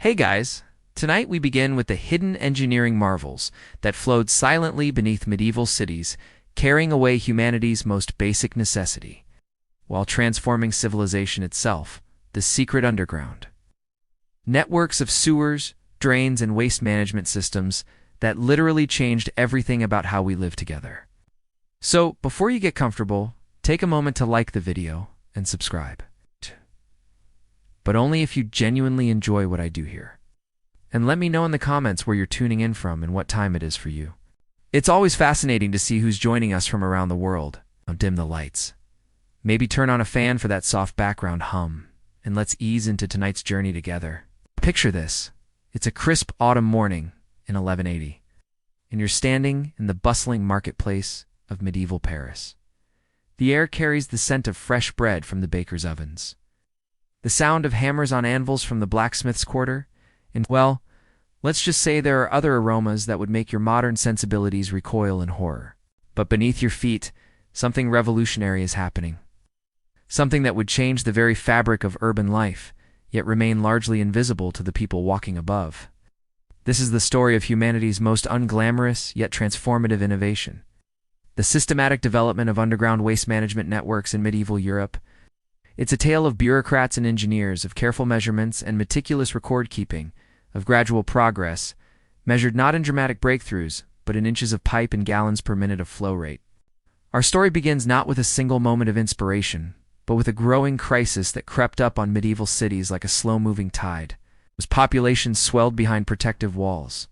Hey guys, tonight we begin with the hidden engineering marvels that flowed silently beneath medieval cities, carrying away humanity's most basic necessity, while transforming civilization itself, the secret underground. Networks of sewers, drains, and waste management systems that literally changed everything about how we live together. So, before you get comfortable, take a moment to like the video and subscribe. But only if you genuinely enjoy what I do here. And let me know in the comments where you're tuning in from and what time it is for you. It's always fascinating to see who's joining us from around the world. Now dim the lights. Maybe turn on a fan for that soft background hum, and let's ease into tonight's journey together. Picture this. It's a crisp autumn morning in 1180, and you're standing in the bustling marketplace of medieval Paris. The air carries the scent of fresh bread from the baker's ovens, the sound of hammers on anvils from the blacksmith's quarter, and, well, let's just say there are other aromas that would make your modern sensibilities recoil in horror. But beneath your feet, something revolutionary is happening. Something that would change the very fabric of urban life, yet remain largely invisible to the people walking above. This is the story of humanity's most unglamorous yet transformative innovation. The systematic development of underground waste management networks in medieval Europe. It's a tale of bureaucrats and engineers, of careful measurements and meticulous record-keeping, of gradual progress, measured not in dramatic breakthroughs, but in inches of pipe and gallons per minute of flow rate. Our story begins not with a single moment of inspiration, but with a growing crisis that crept up on medieval cities like a slow-moving tide, as populations swelled behind protective walls.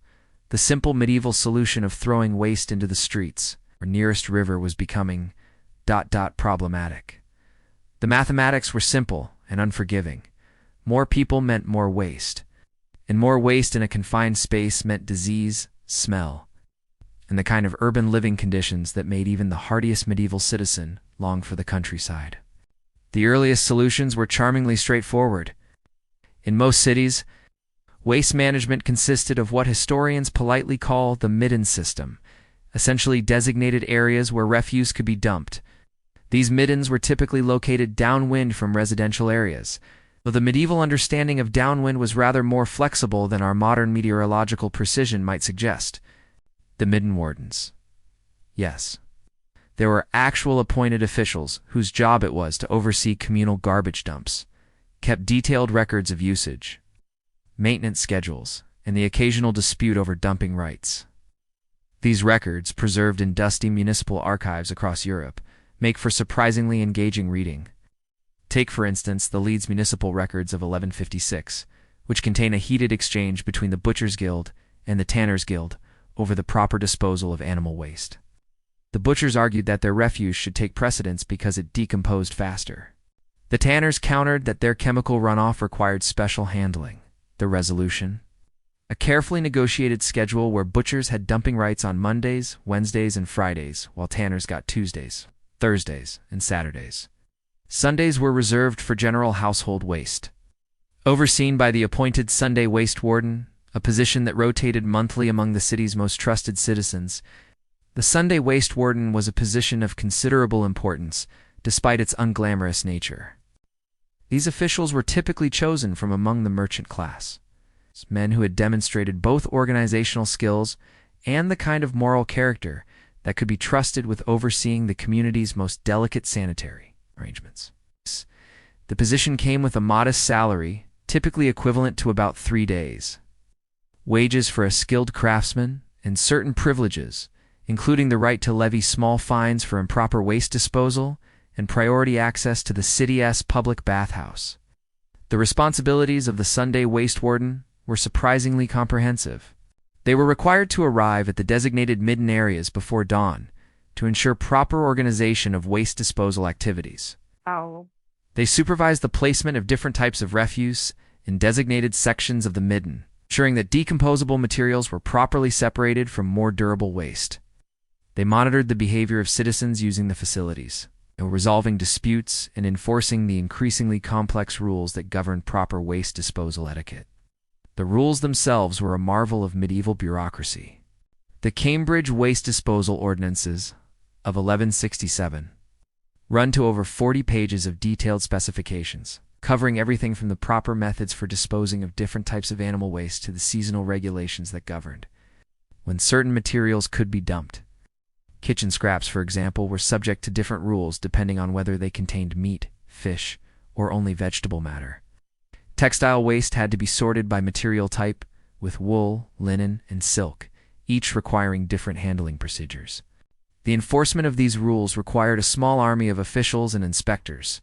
The simple medieval solution of throwing waste into the streets or nearest river was becoming ... problematic. The mathematics were simple and unforgiving. More people meant more waste, and more waste in a confined space meant disease, smell, and the kind of urban living conditions that made even the hardiest medieval citizen long for the countryside. The earliest solutions were charmingly straightforward. In most cities, waste management consisted of what historians politely call the midden system, essentially designated areas where refuse could be dumped. These middens were typically located downwind from residential areas, though the medieval understanding of downwind was rather more flexible than our modern meteorological precision might suggest. The midden wardens. Yes, there were actual appointed officials whose job it was to oversee communal garbage dumps, kept detailed records of usage, maintenance schedules, and the occasional dispute over dumping rights. These records, preserved in dusty municipal archives across Europe, make for surprisingly engaging reading. Take, for instance, the Leeds municipal records of 1156, which contain a heated exchange between the Butchers' Guild and the Tanners' Guild over the proper disposal of animal waste. The butchers argued that their refuse should take precedence because it decomposed faster. The tanners countered that their chemical runoff required special handling. The resolution? A carefully negotiated schedule where butchers had dumping rights on Mondays, Wednesdays, and Fridays, while tanners got Tuesdays, Thursdays, and Saturdays. Sundays were reserved for general household waste. Overseen by the appointed Sunday waste warden, a position that rotated monthly among the city's most trusted citizens, the Sunday waste warden was a position of considerable importance, despite its unglamorous nature. These officials were typically chosen from among the merchant class, men who had demonstrated both organizational skills and the kind of moral character that could be trusted with overseeing the community's most delicate sanitary arrangements. The position came with a modest salary, typically equivalent to about 3 days, wages for a skilled craftsman, and certain privileges, including the right to levy small fines for improper waste disposal and priority access to the city's public bathhouse. The responsibilities of the Sunday waste warden were surprisingly comprehensive. They were required to arrive at the designated midden areas before dawn to ensure proper organization of waste disposal activities. They supervised the placement of different types of refuse in designated sections of the midden, ensuring that decomposable materials were properly separated from more durable waste. They monitored the behavior of citizens using the facilities, resolving disputes and enforcing the increasingly complex rules that govern proper waste disposal etiquette. The rules themselves were a marvel of medieval bureaucracy. The Cambridge Waste Disposal Ordinances of 1167 run to over 40 pages of detailed specifications, covering everything from the proper methods for disposing of different types of animal waste to the seasonal regulations that governed when certain materials could be dumped. Kitchen scraps, for example, were subject to different rules depending on whether they contained meat, fish, or only vegetable matter. Textile waste had to be sorted by material type, with wool, linen, and silk, each requiring different handling procedures. The enforcement of these rules required a small army of officials and inspectors.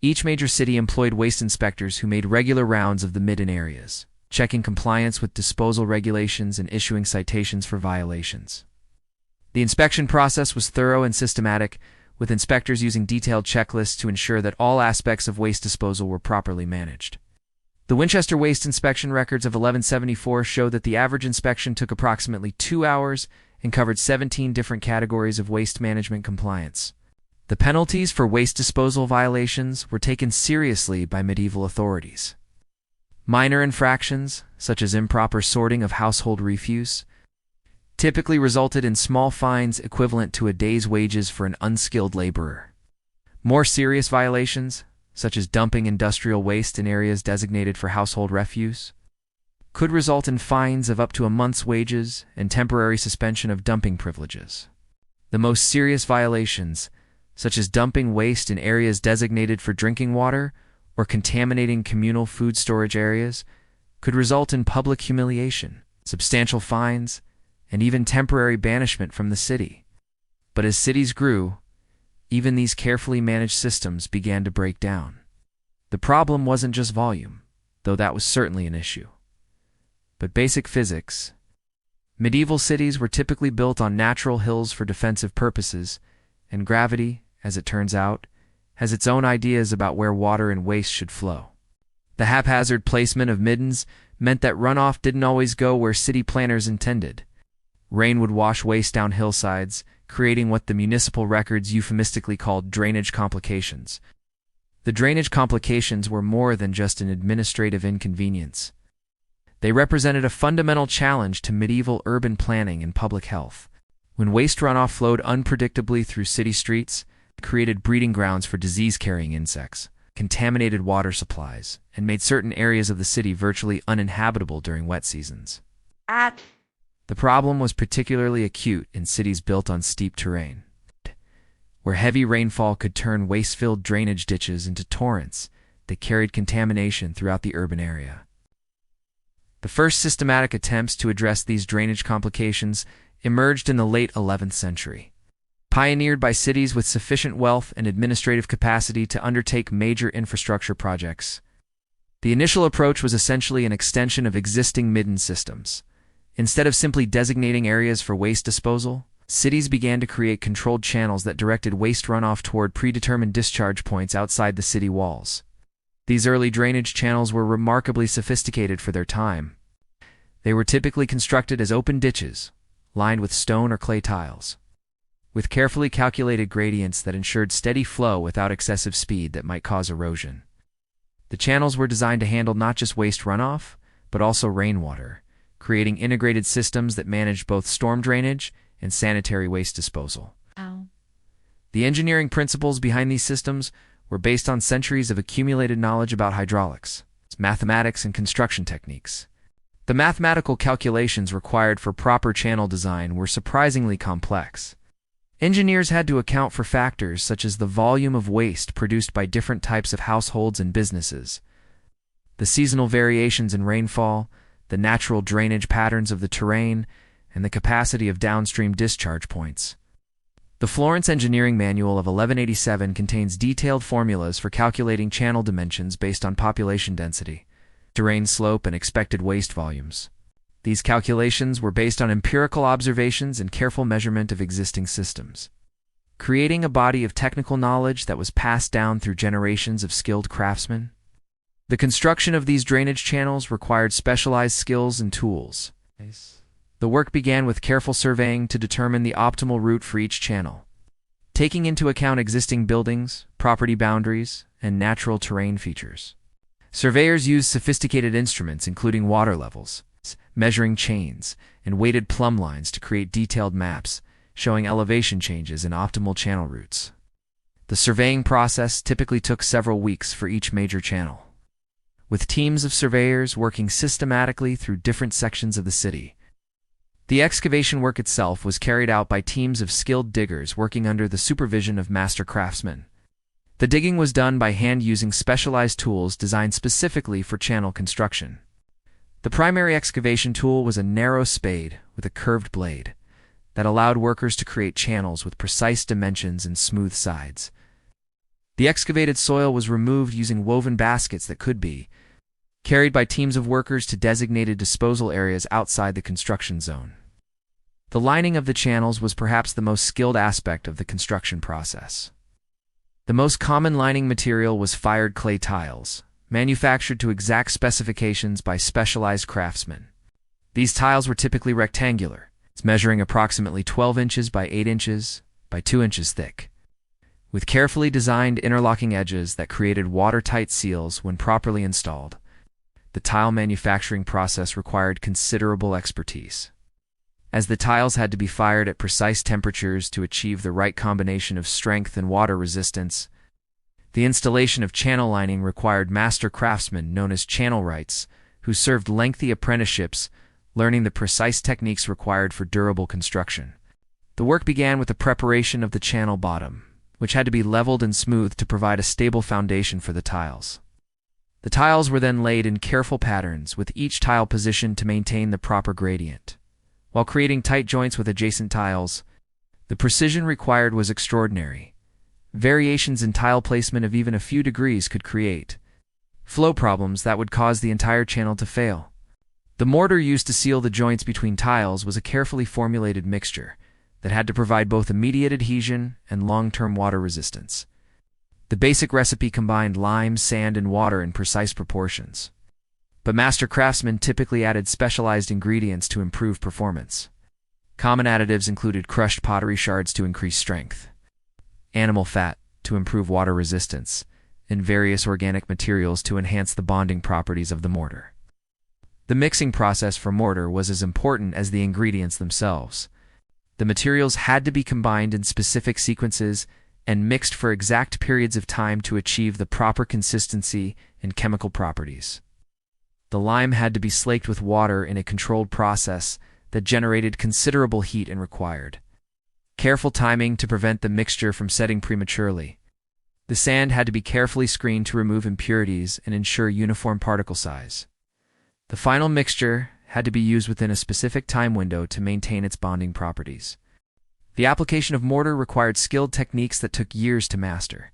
Each major city employed waste inspectors who made regular rounds of the midden areas, checking compliance with disposal regulations and issuing citations for violations. The inspection process was thorough and systematic, with inspectors using detailed checklists to ensure that all aspects of waste disposal were properly managed. The Winchester Waste Inspection Records of 1174 show that the average inspection took approximately 2 hours and covered 17 different categories of waste management compliance. The penalties for waste disposal violations were taken seriously by medieval authorities. Minor infractions, such as improper sorting of household refuse, typically resulted in small fines equivalent to a day's wages for an unskilled laborer. More serious violations, such as dumping industrial waste in areas designated for household refuse, could result in fines of up to a month's wages and temporary suspension of dumping privileges. The most serious violations, such as dumping waste in areas designated for drinking water or contaminating communal food storage areas, could result in public humiliation, substantial fines, and even temporary banishment from the city. But as cities grew, even these carefully managed systems began to break down. The problem wasn't just volume, though that was certainly an issue, but basic physics. Medieval cities were typically built on natural hills for defensive purposes, and gravity, as it turns out, has its own ideas about where water and waste should flow. The haphazard placement of middens meant that runoff didn't always go where city planners intended. Rain would wash waste down hillsides, creating what the municipal records euphemistically called drainage complications. The drainage complications were more than just an administrative inconvenience. They represented a fundamental challenge to medieval urban planning and public health. When waste runoff flowed unpredictably through city streets, it created breeding grounds for disease-carrying insects, contaminated water supplies, and made certain areas of the city virtually uninhabitable during wet seasons. The problem was particularly acute in cities built on steep terrain, where heavy rainfall could turn waste-filled drainage ditches into torrents that carried contamination throughout the urban area. The first systematic attempts to address these drainage complications emerged in the late 11th century, pioneered by cities with sufficient wealth and administrative capacity to undertake major infrastructure projects. The initial approach was essentially an extension of existing midden systems. Instead of simply designating areas for waste disposal, cities began to create controlled channels that directed waste runoff toward predetermined discharge points outside the city walls. These early drainage channels were remarkably sophisticated for their time. They were typically constructed as open ditches, lined with stone or clay tiles, with carefully calculated gradients that ensured steady flow without excessive speed that might cause erosion. The channels were designed to handle not just waste runoff, but also rainwater, creating integrated systems that managed both storm drainage and sanitary waste disposal. The engineering principles behind these systems were based on centuries of accumulated knowledge about hydraulics, mathematics, and construction techniques. The mathematical calculations required for proper channel design were surprisingly complex. Engineers had to account for factors such as the volume of waste produced by different types of households and businesses, the seasonal variations in rainfall, the natural drainage patterns of the terrain, and the capacity of downstream discharge points. The Florence Engineering Manual of 1187 contains detailed formulas for calculating channel dimensions based on population density, terrain slope, and expected waste volumes. These calculations were based on empirical observations and careful measurement of existing systems, creating a body of technical knowledge that was passed down through generations of skilled craftsmen. The construction of these drainage channels required specialized skills and tools. The work began with careful surveying to determine the optimal route for each channel, taking into account existing buildings, property boundaries, and natural terrain features. Surveyors used sophisticated instruments including water levels, measuring chains, and weighted plumb lines to create detailed maps showing elevation changes and optimal channel routes. The surveying process typically took several weeks for each major channel, with teams of surveyors working systematically through different sections of the city. The excavation work itself was carried out by teams of skilled diggers working under the supervision of master craftsmen. The digging was done by hand using specialized tools designed specifically for channel construction. The primary excavation tool was a narrow spade with a curved blade that allowed workers to create channels with precise dimensions and smooth sides. The excavated soil was removed using woven baskets that could be carried by teams of workers to designated disposal areas outside the construction zone. The lining of the channels was perhaps the most skilled aspect of the construction process. The most common lining material was fired clay tiles, manufactured to exact specifications by specialized craftsmen. These tiles were typically rectangular, measuring approximately 12 inches by 8 inches by 2 inches thick, with carefully designed interlocking edges that created watertight seals when properly installed. The tile manufacturing process required considerable expertise, as the tiles had to be fired at precise temperatures to achieve the right combination of strength and water resistance. The installation of channel lining required master craftsmen known as channelwrights, who served lengthy apprenticeships, learning the precise techniques required for durable construction. The work began with the preparation of the channel bottom, which had to be leveled and smoothed to provide a stable foundation for the tiles. The tiles were then laid in careful patterns, with each tile positioned to maintain the proper gradient. While creating tight joints with adjacent tiles, the precision required was extraordinary. Variations in tile placement of even a few degrees could create flow problems that would cause the entire channel to fail. The mortar used to seal the joints between tiles was a carefully formulated mixture that had to provide both immediate adhesion and long-term water resistance. The basic recipe combined lime, sand, and water in precise proportions, but master craftsmen typically added specialized ingredients to improve performance. Common additives included crushed pottery shards to increase strength, animal fat to improve water resistance, and various organic materials to enhance the bonding properties of the mortar. The mixing process for mortar was as important as the ingredients themselves. The materials had to be combined in specific sequences and mixed for exact periods of time to achieve the proper consistency and chemical properties. The lime had to be slaked with water in a controlled process that generated considerable heat and required careful timing to prevent the mixture from setting prematurely. The sand had to be carefully screened to remove impurities and ensure uniform particle size. The final mixture had to be used within a specific time window to maintain its bonding properties. The application of mortar required skilled techniques that took years to master.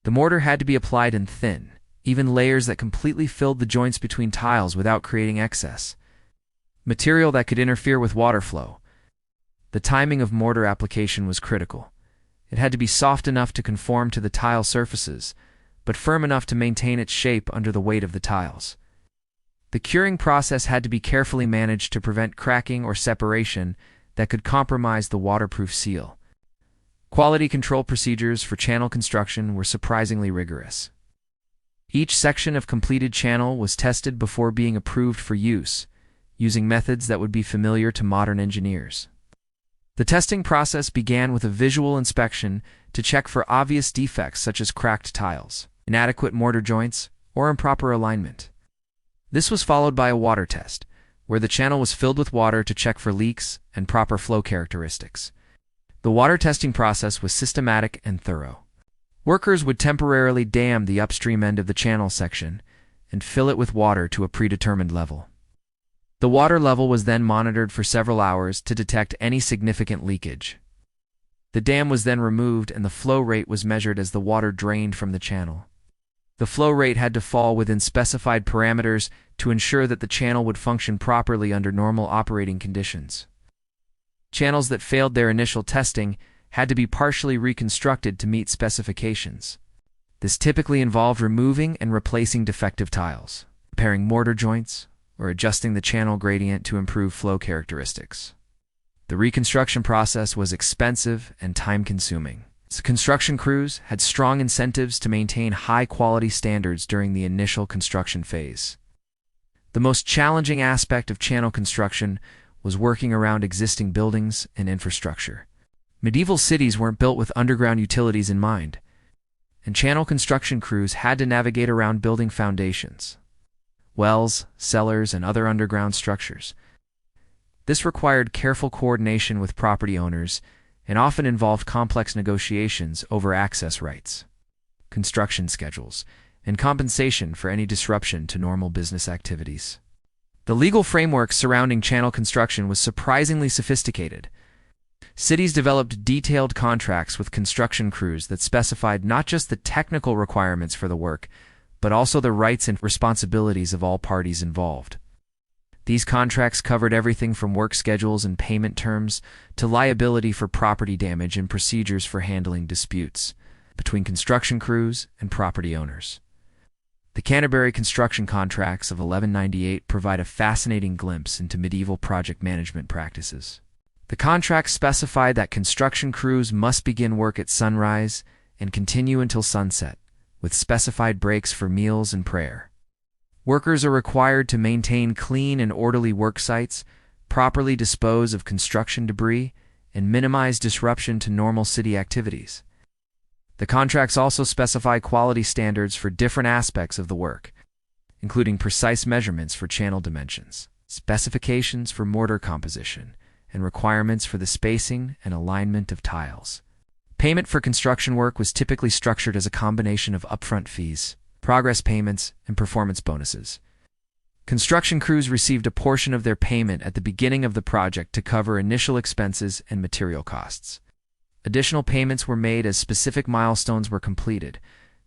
The mortar had to be applied in thin, even layers that completely filled the joints between tiles without creating excess material that could interfere with water flow. The timing of mortar application was critical. It had to be soft enough to conform to the tile surfaces, but firm enough to maintain its shape under the weight of the tiles. The curing process had to be carefully managed to prevent cracking or separation that could compromise the waterproof seal. Quality control procedures for channel construction were surprisingly rigorous. Each section of completed channel was tested before being approved for use, using methods that would be familiar to modern engineers. The testing process began with a visual inspection to check for obvious defects such as cracked tiles, inadequate mortar joints, or improper alignment. This was followed by a water test, where the channel was filled with water to check for leaks and proper flow characteristics. The water testing process was systematic and thorough. Workers would temporarily dam the upstream end of the channel section and fill it with water to a predetermined level. The water level was then monitored for several hours to detect any significant leakage. The dam was then removed and the flow rate was measured as the water drained from the channel. The flow rate had to fall within specified parameters to ensure that the channel would function properly under normal operating conditions. Channels that failed their initial testing had to be partially reconstructed to meet specifications. This typically involved removing and replacing defective tiles, repairing mortar joints, or adjusting the channel gradient to improve flow characteristics. The reconstruction process was expensive and time-consuming. Construction crews had strong incentives to maintain high-quality standards during the initial construction phase. The most challenging aspect of channel construction was working around existing buildings and infrastructure. Medieval cities weren't built with underground utilities in mind. and channel construction crews had to navigate around building foundations, wells, cellars, and other underground structures. This required careful coordination with property owners and often involved complex negotiations over access rights, construction schedules, and compensation for any disruption to normal business activities. The legal framework surrounding channel construction was surprisingly sophisticated. Cities developed detailed contracts with construction crews that specified not just the technical requirements for the work, but also the rights and responsibilities of all parties involved. These contracts covered everything from work schedules and payment terms to liability for property damage and procedures for handling disputes between construction crews and property owners. The Canterbury construction contracts of 1198 provide a fascinating glimpse into medieval project management practices. The contracts specified that construction crews must begin work at sunrise and continue until sunset, with specified breaks for meals and prayer. Workers are required to maintain clean and orderly work sites, properly dispose of construction debris, and minimize disruption to normal city activities. The contracts also specify quality standards for different aspects of the work, including precise measurements for channel dimensions, specifications for mortar composition, and requirements for the spacing and alignment of tiles. Payment for construction work was typically structured as a combination of upfront fees, progress payments, and performance bonuses. Construction crews received a portion of their payment at the beginning of the project to cover initial expenses and material costs. Additional payments were made as specific milestones were completed,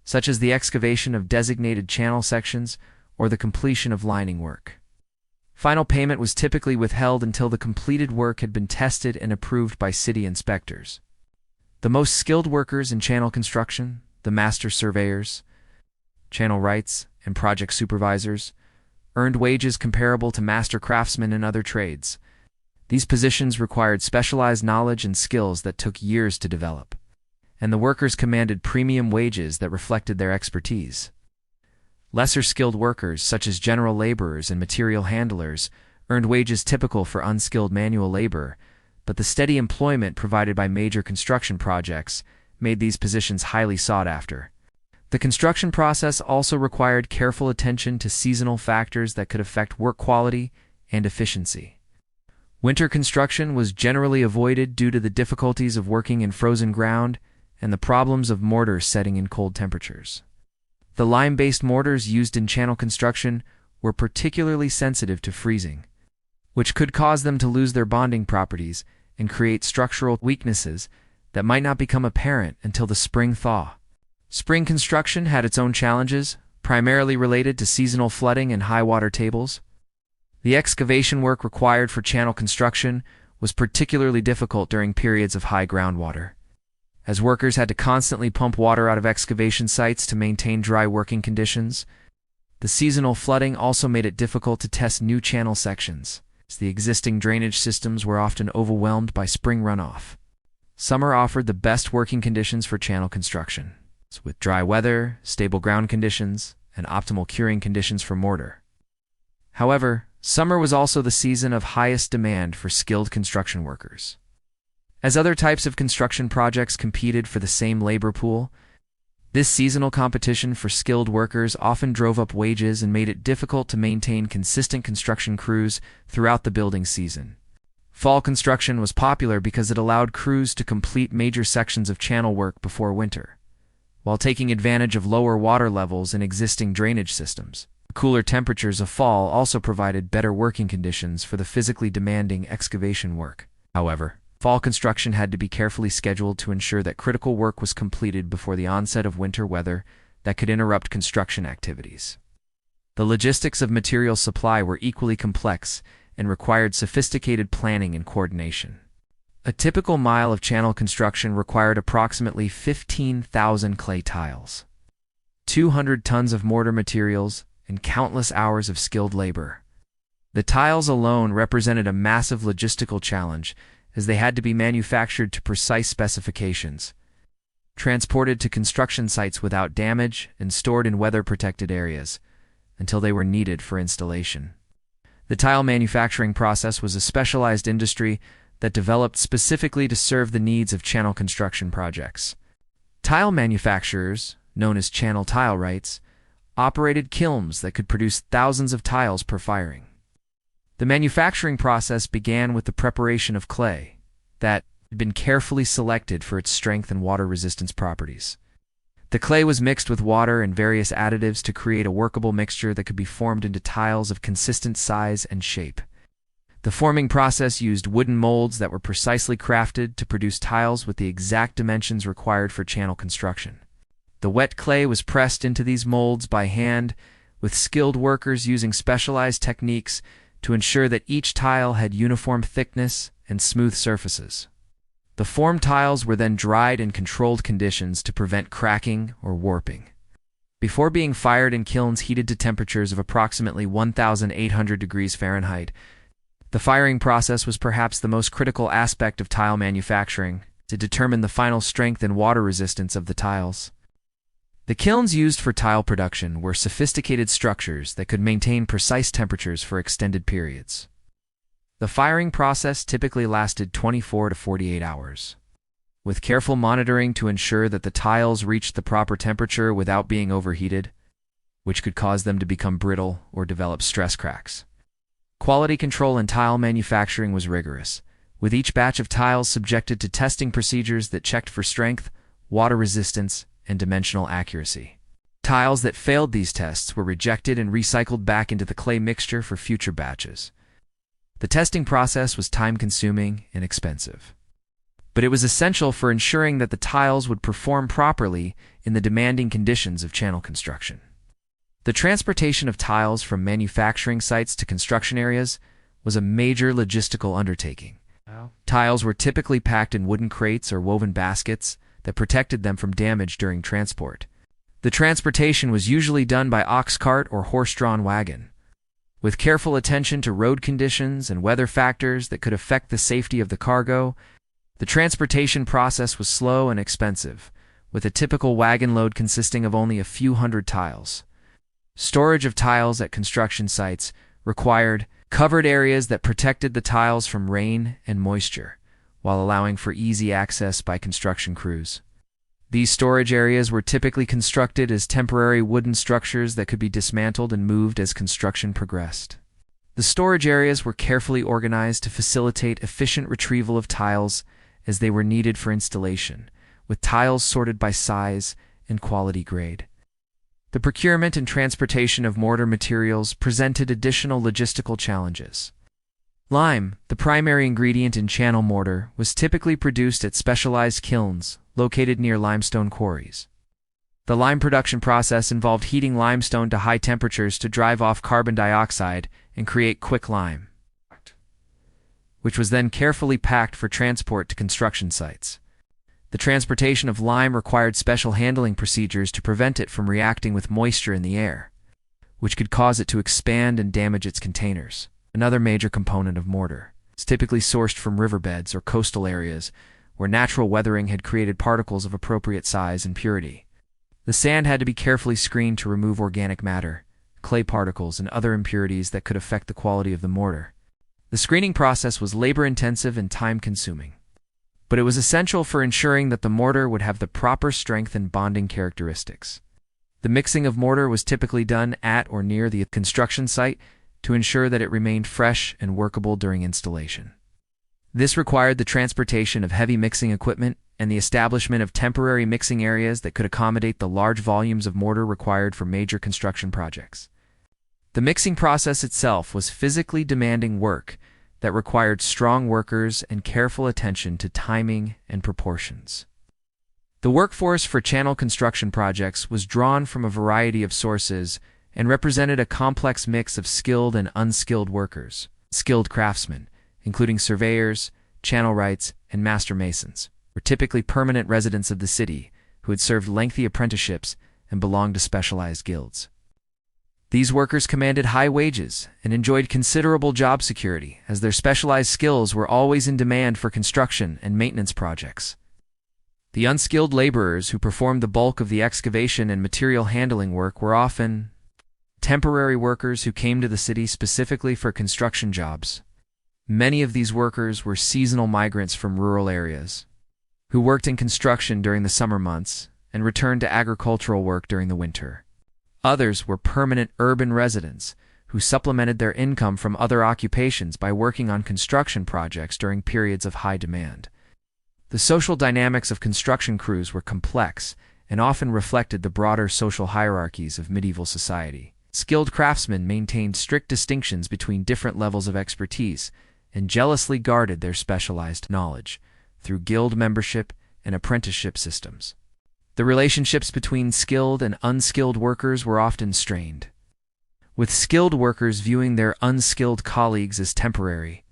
such as the excavation of designated channel sections or the completion of lining work. Final payment was typically withheld until the completed work had been tested and approved by city inspectors. The most skilled workers in channel construction, the master surveyors, channel rights, and project supervisors, earned wages comparable to master craftsmen in other trades. These positions required specialized knowledge and skills that took years to develop, and the workers commanded premium wages that reflected their expertise. Lesser skilled workers, such as general laborers and material handlers, earned wages typical for unskilled manual labor, but the steady employment provided by major construction projects made these positions highly sought after. The construction process also required careful attention to seasonal factors that could affect work quality and efficiency. Winter construction was generally avoided due to the difficulties of working in frozen ground and the problems of mortars setting in cold temperatures. The lime-based mortars used in channel construction were particularly sensitive to freezing, which could cause them to lose their bonding properties and create structural weaknesses that might not become apparent until the spring thaw. Spring construction had its own challenges, primarily related to seasonal flooding and high water tables. The excavation work required for channel construction was particularly difficult during periods of high groundwater, as workers had to constantly pump water out of excavation sites to maintain dry working conditions. The seasonal flooding also made it difficult to test new channel sections, as the existing drainage systems were often overwhelmed by spring runoff. Summer offered the best working conditions for channel construction, with dry weather, stable ground conditions, and optimal curing conditions for mortar. However, summer was also the season of highest demand for skilled construction workers. As other types of construction projects competed for the same labor pool, this seasonal competition for skilled workers often drove up wages and made it difficult to maintain consistent construction crews throughout the building season. Fall construction was popular because it allowed crews to complete major sections of channel work before winter, while taking advantage of lower water levels in existing drainage systems. The cooler temperatures of fall also provided better working conditions for the physically demanding excavation work. However, fall construction had to be carefully scheduled to ensure that critical work was completed before the onset of winter weather that could interrupt construction activities. The logistics of material supply were equally complex and required sophisticated planning and coordination. A typical mile of channel construction required approximately 15,000 clay tiles, 200 tons of mortar materials, and countless hours of skilled labor. The tiles alone represented a massive logistical challenge, as they had to be manufactured to precise specifications, transported to construction sites without damage, and stored in weather-protected areas until they were needed for installation. The tile manufacturing process was a specialized industry that developed specifically to serve the needs of channel construction projects. Tile manufacturers, known as channel tile rights, operated kilns that could produce thousands of tiles per firing. The manufacturing process began with the preparation of clay that had been carefully selected for its strength and water resistance properties. The clay was mixed with water and various additives to create a workable mixture that could be formed into tiles of consistent size and shape. The forming process used wooden molds that were precisely crafted to produce tiles with the exact dimensions required for channel construction. The wet clay was pressed into these molds by hand, with skilled workers using specialized techniques to ensure that each tile had uniform thickness and smooth surfaces. The formed tiles were then dried in controlled conditions to prevent cracking or warping. Before being fired in kilns heated to temperatures of approximately 1,800 degrees Fahrenheit, the firing process was perhaps the most critical aspect of tile manufacturing to determine the final strength and water resistance of the tiles. The kilns used for tile production were sophisticated structures that could maintain precise temperatures for extended periods. The firing process typically lasted 24 to 48 hours, with careful monitoring to ensure that the tiles reached the proper temperature without being overheated, which could cause them to become brittle or develop stress cracks. Quality control in tile manufacturing was rigorous, with each batch of tiles subjected to testing procedures that checked for strength, water resistance, and dimensional accuracy. Tiles that failed these tests were rejected and recycled back into the clay mixture for future batches. The testing process was time-consuming and expensive, but it was essential for ensuring that the tiles would perform properly in the demanding conditions of channel construction. The transportation of tiles from manufacturing sites to construction areas was a major logistical undertaking. Tiles were typically packed in wooden crates or woven baskets that protected them from damage during transport. The transportation was usually done by ox cart or horse-drawn wagon, with careful attention to road conditions and weather factors that could affect the safety of the cargo. The transportation process was slow and expensive, with a typical wagon load consisting of only a few hundred tiles. Storage of tiles at construction sites required covered areas that protected the tiles from rain and moisture, while allowing for easy access by construction crews. These storage areas were typically constructed as temporary wooden structures that could be dismantled and moved as construction progressed. The storage areas were carefully organized to facilitate efficient retrieval of tiles as they were needed for installation, with tiles sorted by size and quality grade. The procurement and transportation of mortar materials presented additional logistical challenges. Lime, the primary ingredient in channel mortar, was typically produced at specialized kilns located near limestone quarries. The lime production process involved heating limestone to high temperatures to drive off carbon dioxide and create quick lime, which was then carefully packed for transport to construction sites. The transportation of lime required special handling procedures to prevent it from reacting with moisture in the air, which could cause it to expand and damage its containers. Another major component of mortar is typically sourced from riverbeds or coastal areas where natural weathering had created particles of appropriate size and purity. The sand had to be carefully screened to remove organic matter, clay particles, and other impurities that could affect the quality of the mortar. The screening process was labor-intensive and time-consuming, but it was essential for ensuring that the mortar would have the proper strength and bonding characteristics. The mixing of mortar was typically done at or near the construction site to ensure that it remained fresh and workable during installation. This required the transportation of heavy mixing equipment and the establishment of temporary mixing areas that could accommodate the large volumes of mortar required for major construction projects. The mixing process itself was physically demanding work that required strong workers and careful attention to timing and proportions. The workforce for channel construction projects was drawn from a variety of sources and represented a complex mix of skilled and unskilled workers. Skilled craftsmen, including surveyors, channel wrights, and master masons, were typically permanent residents of the city who had served lengthy apprenticeships and belonged to specialized guilds. These workers commanded high wages and enjoyed considerable job security, as their specialized skills were always in demand for construction and maintenance projects. The unskilled laborers who performed the bulk of the excavation and material handling work were often temporary workers who came to the city specifically for construction jobs. Many of these workers were seasonal migrants from rural areas, who worked in construction during the summer months and returned to agricultural work during the winter. Others were permanent urban residents who supplemented their income from other occupations by working on construction projects during periods of high demand. The social dynamics of construction crews were complex and often reflected the broader social hierarchies of medieval society. Skilled craftsmen maintained strict distinctions between different levels of expertise and jealously guarded their specialized knowledge through guild membership and apprenticeship systems. The relationships between skilled and unskilled workers were often strained, with skilled workers viewing their unskilled colleagues as temporary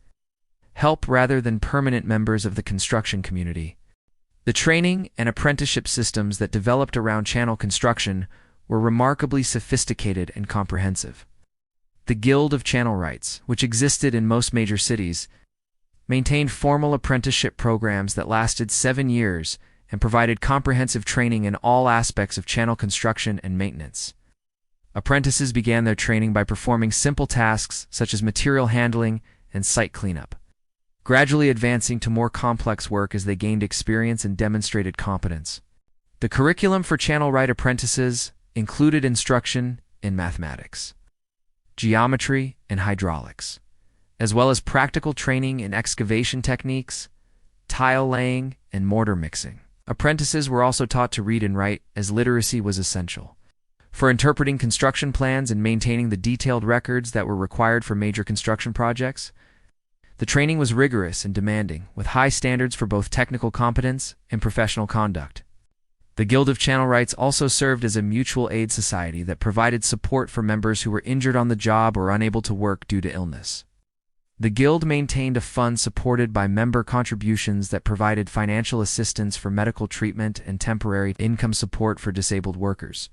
help rather than permanent members of the construction community. The training and apprenticeship systems that developed around channel construction were remarkably sophisticated and comprehensive. The Guild of Channelwrights, which existed in most major cities, maintained formal apprenticeship programs that lasted 7 years and provided comprehensive training in all aspects of channel construction and maintenance. Apprentices began their training by performing simple tasks such as material handling and site cleanup, gradually advancing to more complex work as they gained experience and demonstrated competence. The curriculum for channelwright apprentices included instruction in mathematics, geometry, and hydraulics, as well as practical training in excavation techniques, tile laying, and mortar mixing. Apprentices were also taught to read and write, as literacy was essential for interpreting construction plans and maintaining the detailed records that were required for major construction projects. The training was rigorous and demanding, with high standards for both technical competence and professional conduct. The Guild of Channelwrights also served as a mutual aid society that provided support for members who were injured on the job or unable to work due to illness. The Guild maintained a fund supported by member contributions that provided financial assistance for medical treatment and temporary income support for disabled workers.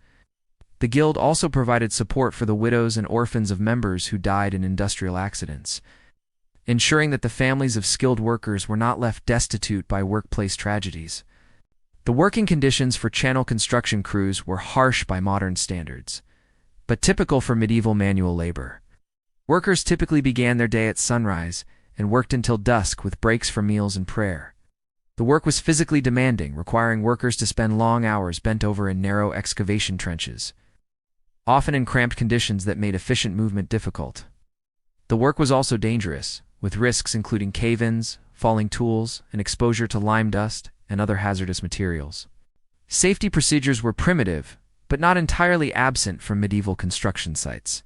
The Guild also provided support for the widows and orphans of members who died in industrial accidents, ensuring that the families of skilled workers were not left destitute by workplace tragedies. The working conditions for channel construction crews were harsh by modern standards, but typical for medieval manual labor. Workers typically began their day at sunrise and worked until dusk with breaks for meals and prayer. The work was physically demanding, requiring workers to spend long hours bent over in narrow excavation trenches, often in cramped conditions that made efficient movement difficult. The work was also dangerous, with risks including cave-ins, falling tools, and exposure to lime dust and other hazardous materials. Safety procedures were primitive, but not entirely absent from medieval construction sites.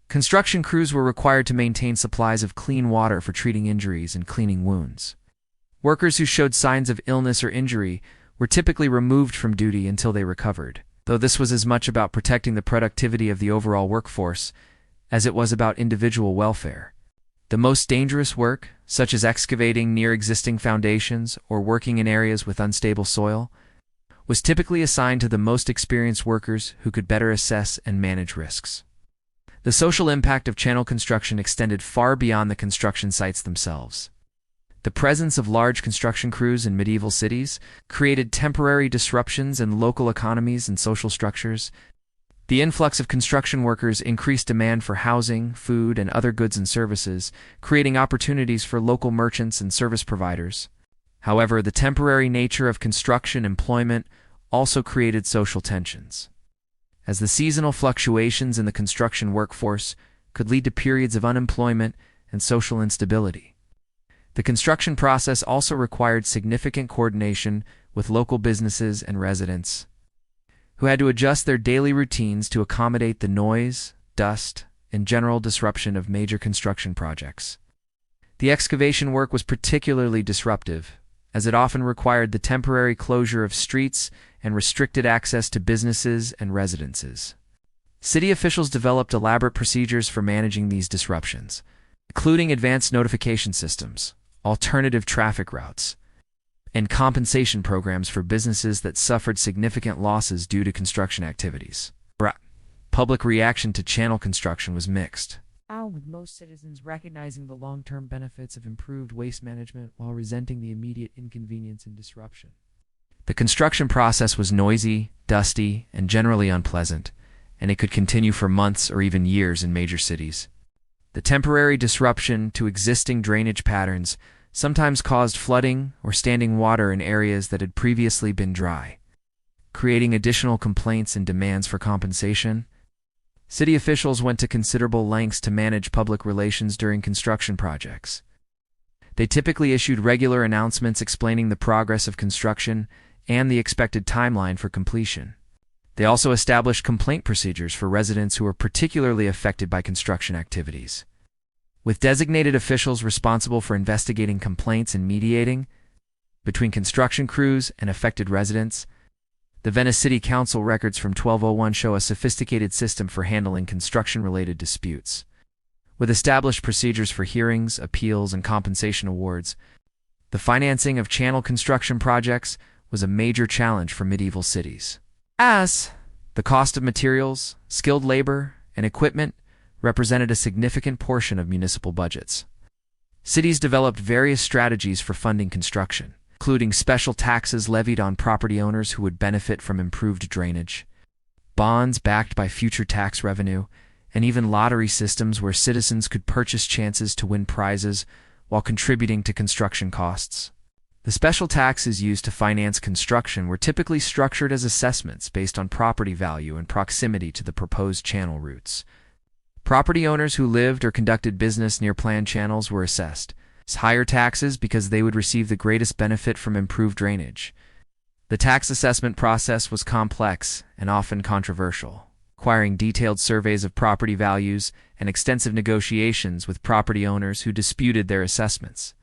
Construction crews were required to maintain supplies of clean water for treating injuries and cleaning wounds. Workers who showed signs of illness or injury were typically removed from duty until they recovered, though this was as much about protecting the productivity of the overall workforce as it was about individual welfare. The most dangerous work, such as excavating near existing foundations or working in areas with unstable soil, was typically assigned to the most experienced workers who could better assess and manage risks. The social impact of channel construction extended far beyond the construction sites themselves. The presence of large construction crews in medieval cities created temporary disruptions in local economies and social structures. The influx of construction workers increased demand for housing, food, and other goods and services, creating opportunities for local merchants and service providers. However, the temporary nature of construction employment also created social tensions, as the seasonal fluctuations in the construction workforce could lead to periods of unemployment and social instability. The construction process also required significant coordination with local businesses and residents, who had to adjust their daily routines to accommodate the noise, dust, and general disruption of major construction projects. The excavation work was particularly disruptive, as it often required the temporary closure of streets and restricted access to businesses and residences. City officials developed elaborate procedures for managing these disruptions, including advanced notification systems, alternative traffic routes, and compensation programs for businesses that suffered significant losses due to construction activities. Public reaction to channel construction was mixed, with most citizens recognizing the long-term benefits of improved waste management while resenting the immediate inconvenience and disruption. The construction process was noisy, dusty, and generally unpleasant, and it could continue for months or even years in major cities. The temporary disruption to existing drainage patterns sometimes caused flooding or standing water in areas that had previously been dry. creating additional complaints and demands for compensation. City officials went to considerable lengths to manage public relations during construction projects. They typically issued regular announcements explaining the progress of construction and the expected timeline for completion. They also established complaint procedures for residents who were particularly affected by construction activities. With designated officials responsible for investigating complaints and mediating between construction crews and affected residents, the Venice City Council records from 1201 show a sophisticated system for handling construction-related disputes. With established procedures for hearings, appeals, and compensation awards, the financing of channel construction projects was a major challenge for medieval cities, as the cost of materials, skilled labor, and equipment represented a significant portion of municipal budgets. Cities developed various strategies for funding construction, including special taxes levied on property owners who would benefit from improved drainage, bonds backed by future tax revenue, and even lottery systems where citizens could purchase chances to win prizes while contributing to construction costs. The special taxes used to finance construction were typically structured as assessments based on property value and proximity to the proposed channel routes. Property owners who lived or conducted business near planned channels were assessed higher taxes because they would receive the greatest benefit from improved drainage. The tax assessment process was complex and often controversial, requiring detailed surveys of property values and extensive negotiations with property owners who disputed their assessments.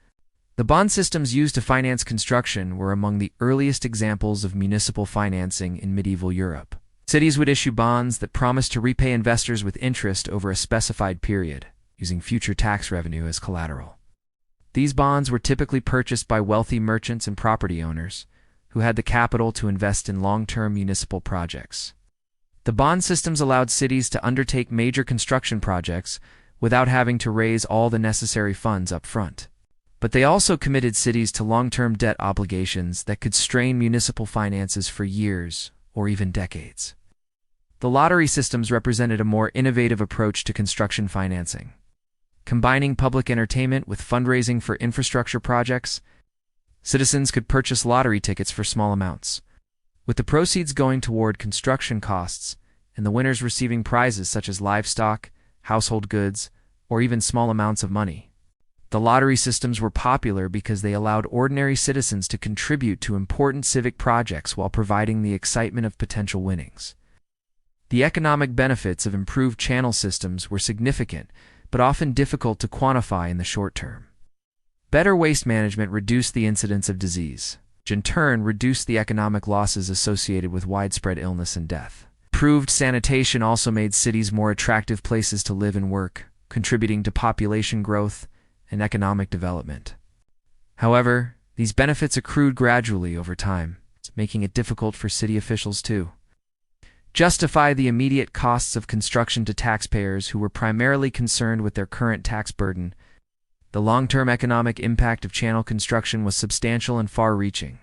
The bond systems used to finance construction were among the earliest examples of municipal financing in medieval Europe. Cities would issue bonds that promised to repay investors with interest over a specified period, using future tax revenue as collateral. These bonds were typically purchased by wealthy merchants and property owners who had the capital to invest in long-term municipal projects. The bond systems allowed cities to undertake major construction projects without having to raise all the necessary funds up front. But they also committed cities to long-term debt obligations that could strain municipal finances for years or even decades. The lottery systems represented a more innovative approach to construction financing. Combining public entertainment with fundraising for infrastructure projects, citizens could purchase lottery tickets for small amounts, with the proceeds going toward construction costs and the winners receiving prizes such as livestock, household goods, or even small amounts of money. The lottery systems were popular because they allowed ordinary citizens to contribute to important civic projects while providing the excitement of potential winnings. The economic benefits of improved channel systems were significant, but often difficult to quantify in the short term. Better waste management reduced the incidence of disease, which in turn reduced the economic losses associated with widespread illness and death. Improved sanitation also made cities more attractive places to live and work, contributing to population growth and economic development. However, these benefits accrued gradually over time, making it difficult for city officials to justify the immediate costs of construction to taxpayers who were primarily concerned with their current tax burden. The long-term economic impact of channel construction was substantial and far-reaching.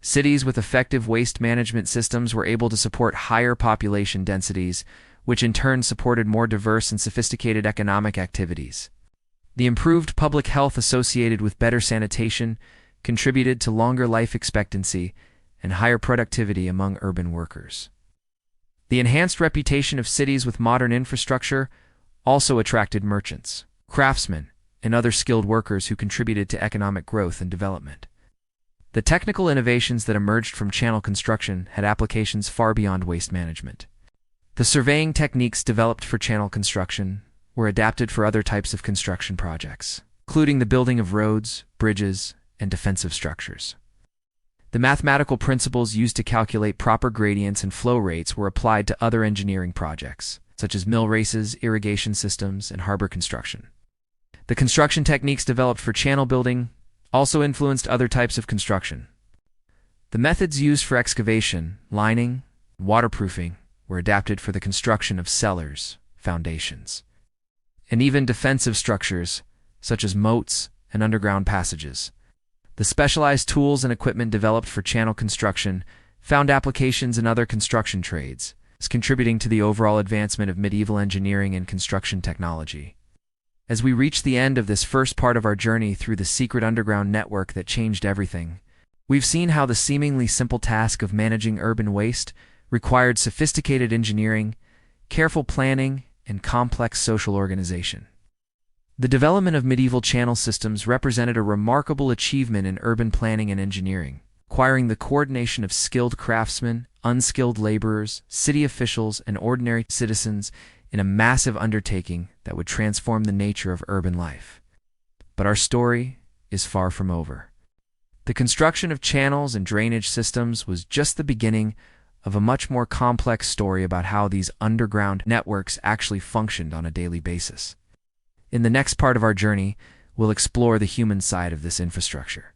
Cities with effective waste management systems were able to support higher population densities, which in turn supported more diverse and sophisticated economic activities. The improved public health associated with better sanitation contributed to longer life expectancy and higher productivity among urban workers. The enhanced reputation of cities with modern infrastructure also attracted merchants, craftsmen, and other skilled workers who contributed to economic growth and development. The technical innovations that emerged from channel construction had applications far beyond waste management. The surveying techniques developed for channel construction were adapted for other types of construction projects, including the building of roads, bridges, and defensive structures. The mathematical principles used to calculate proper gradients and flow rates were applied to other engineering projects, such as mill races, irrigation systems, and harbor construction. The construction techniques developed for channel building also influenced other types of construction. The methods used for excavation, lining, and waterproofing were adapted for the construction of cellars, foundations, and even defensive structures, such as moats and underground passages. The specialized tools and equipment developed for channel construction found applications in other construction trades, contributing to the overall advancement of medieval engineering and construction technology. As we reach the end of this first part of our journey through the secret underground network that changed everything, We've seen how the seemingly simple task of managing urban waste required sophisticated engineering, careful planning, and complex social organization. The development of medieval channel systems represented a remarkable achievement in urban planning and engineering, requiring the coordination of skilled craftsmen, unskilled laborers, city officials, and ordinary citizens in a massive undertaking that would transform the nature of urban life. But our story is far from over. The construction of channels and drainage systems was just the beginning of a much more complex story about how these underground networks actually functioned on a daily basis. In the next part of our journey, we'll explore the human side of this infrastructure.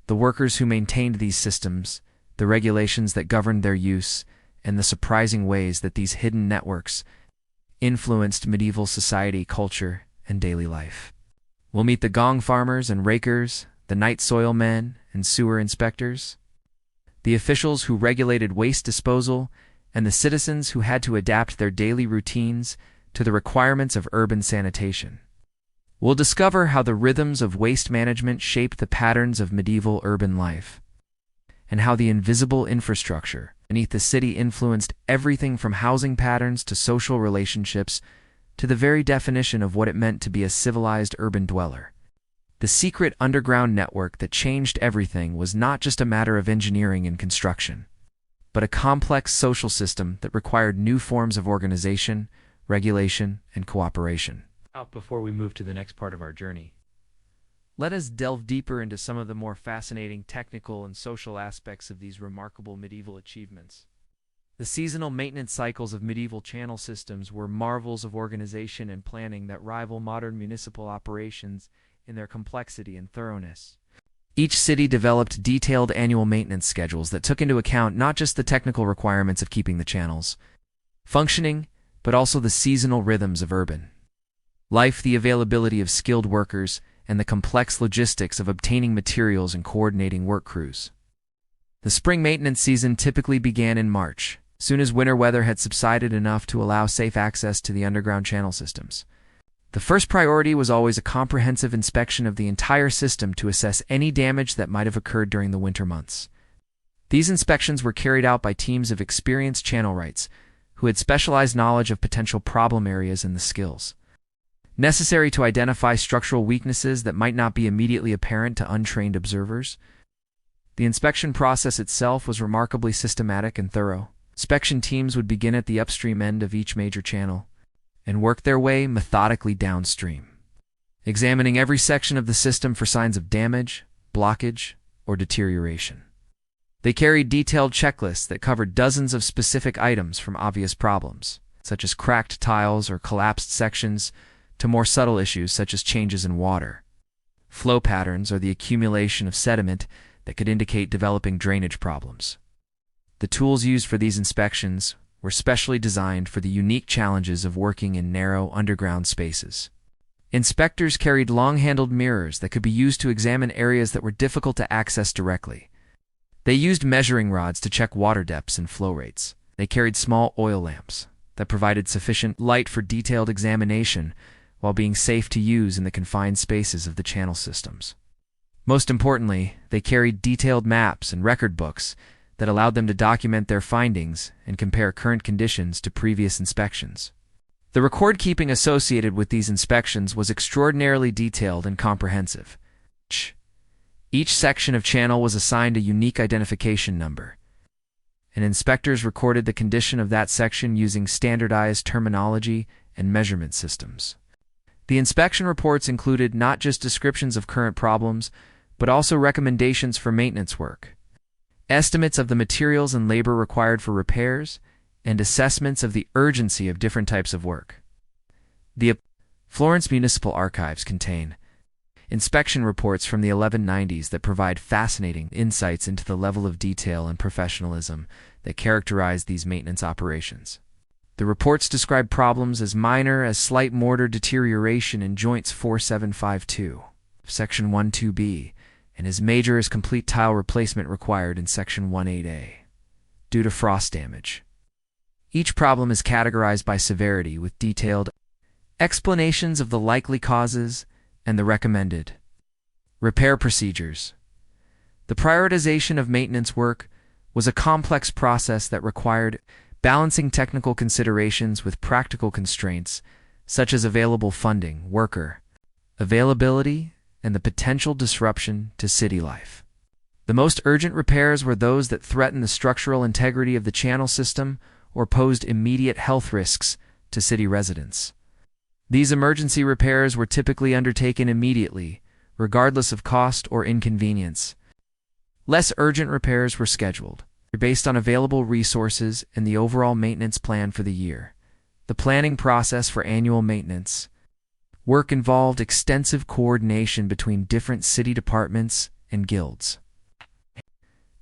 The workers who maintained these systems, the regulations that governed their use, and the surprising ways that these hidden networks influenced medieval society, culture, and daily life. We'll meet the gong farmers and rakers, the night soil men and sewer inspectors, the officials who regulated waste disposal, and the citizens who had to adapt their daily routines to the requirements of urban sanitation. We'll discover how the rhythms of waste management shaped the patterns of medieval urban life, and how the invisible infrastructure beneath the city influenced everything from housing patterns to social relationships to the very definition of what it meant to be a civilized urban dweller. The secret underground network that changed everything was not just a matter of engineering and construction, but a complex social system that required new forms of organization, regulation, and cooperation. Before we move to the next part of our journey, let us delve deeper into some of the more fascinating technical and social aspects of these remarkable medieval achievements. The seasonal maintenance cycles of medieval channel systems were marvels of organization and planning that rival modern municipal operations in their complexity and thoroughness. Each city developed detailed annual maintenance schedules that took into account not just the technical requirements of keeping the channels functioning, but also the seasonal rhythms of urban life, the availability of skilled workers, and the complex logistics of obtaining materials and coordinating work crews. The spring maintenance season typically began in March, soon as winter weather had subsided enough to allow safe access to the underground channel systems. The first priority was always a comprehensive inspection of the entire system to assess any damage that might have occurred during the winter months. These inspections were carried out by teams of experienced channelwrights who had specialized knowledge of potential problem areas and the skills necessary to identify structural weaknesses that might not be immediately apparent to untrained observers. The inspection process itself was remarkably systematic and thorough. Inspection teams would begin at the upstream end of each major channel and work their way methodically downstream, examining every section of the system for signs of damage, blockage, or deterioration. They carried detailed checklists that covered dozens of specific items, from obvious problems, such as cracked tiles or collapsed sections, to more subtle issues such as changes in water, flow patterns, or the accumulation of sediment that could indicate developing drainage problems. The tools used for these inspections were specially designed for the unique challenges of working in narrow underground spaces. Inspectors carried long-handled mirrors that could be used to examine areas that were difficult to access directly. They used measuring rods to check water depths and flow rates. They carried small oil lamps that provided sufficient light for detailed examination while being safe to use in the confined spaces of the channel systems. Most importantly, they carried detailed maps and record books that allowed them to document their findings and compare current conditions to previous inspections. The record-keeping associated with these inspections was extraordinarily detailed and comprehensive. Each section of channel was assigned a unique identification number, and inspectors recorded the condition of that section using standardized terminology and measurement systems. The inspection reports included not just descriptions of current problems, but also recommendations for maintenance work, estimates of the materials and labor required for repairs, and assessments of the urgency of different types of work. The Florence Municipal Archives contain inspection reports from the 1190s that provide fascinating insights into the level of detail and professionalism that characterized these maintenance operations. The reports describe problems as minor as slight mortar deterioration in joints 4752, Section 12B, and as major as complete tile replacement required in Section 18A, due to frost damage. Each problem is categorized by severity with detailed explanations of the likely causes and the recommended repair procedures. The prioritization of maintenance work was a complex process that required balancing technical considerations with practical constraints, such as available funding, worker availability, and the potential disruption to city life. The most urgent repairs were those that threatened the structural integrity of the channel system or posed immediate health risks to city residents. These emergency repairs were typically undertaken immediately, regardless of cost or inconvenience. Less urgent repairs were scheduled, based on available resources and the overall maintenance plan for the year. The planning process for annual maintenance work involved extensive coordination between different city departments and guilds.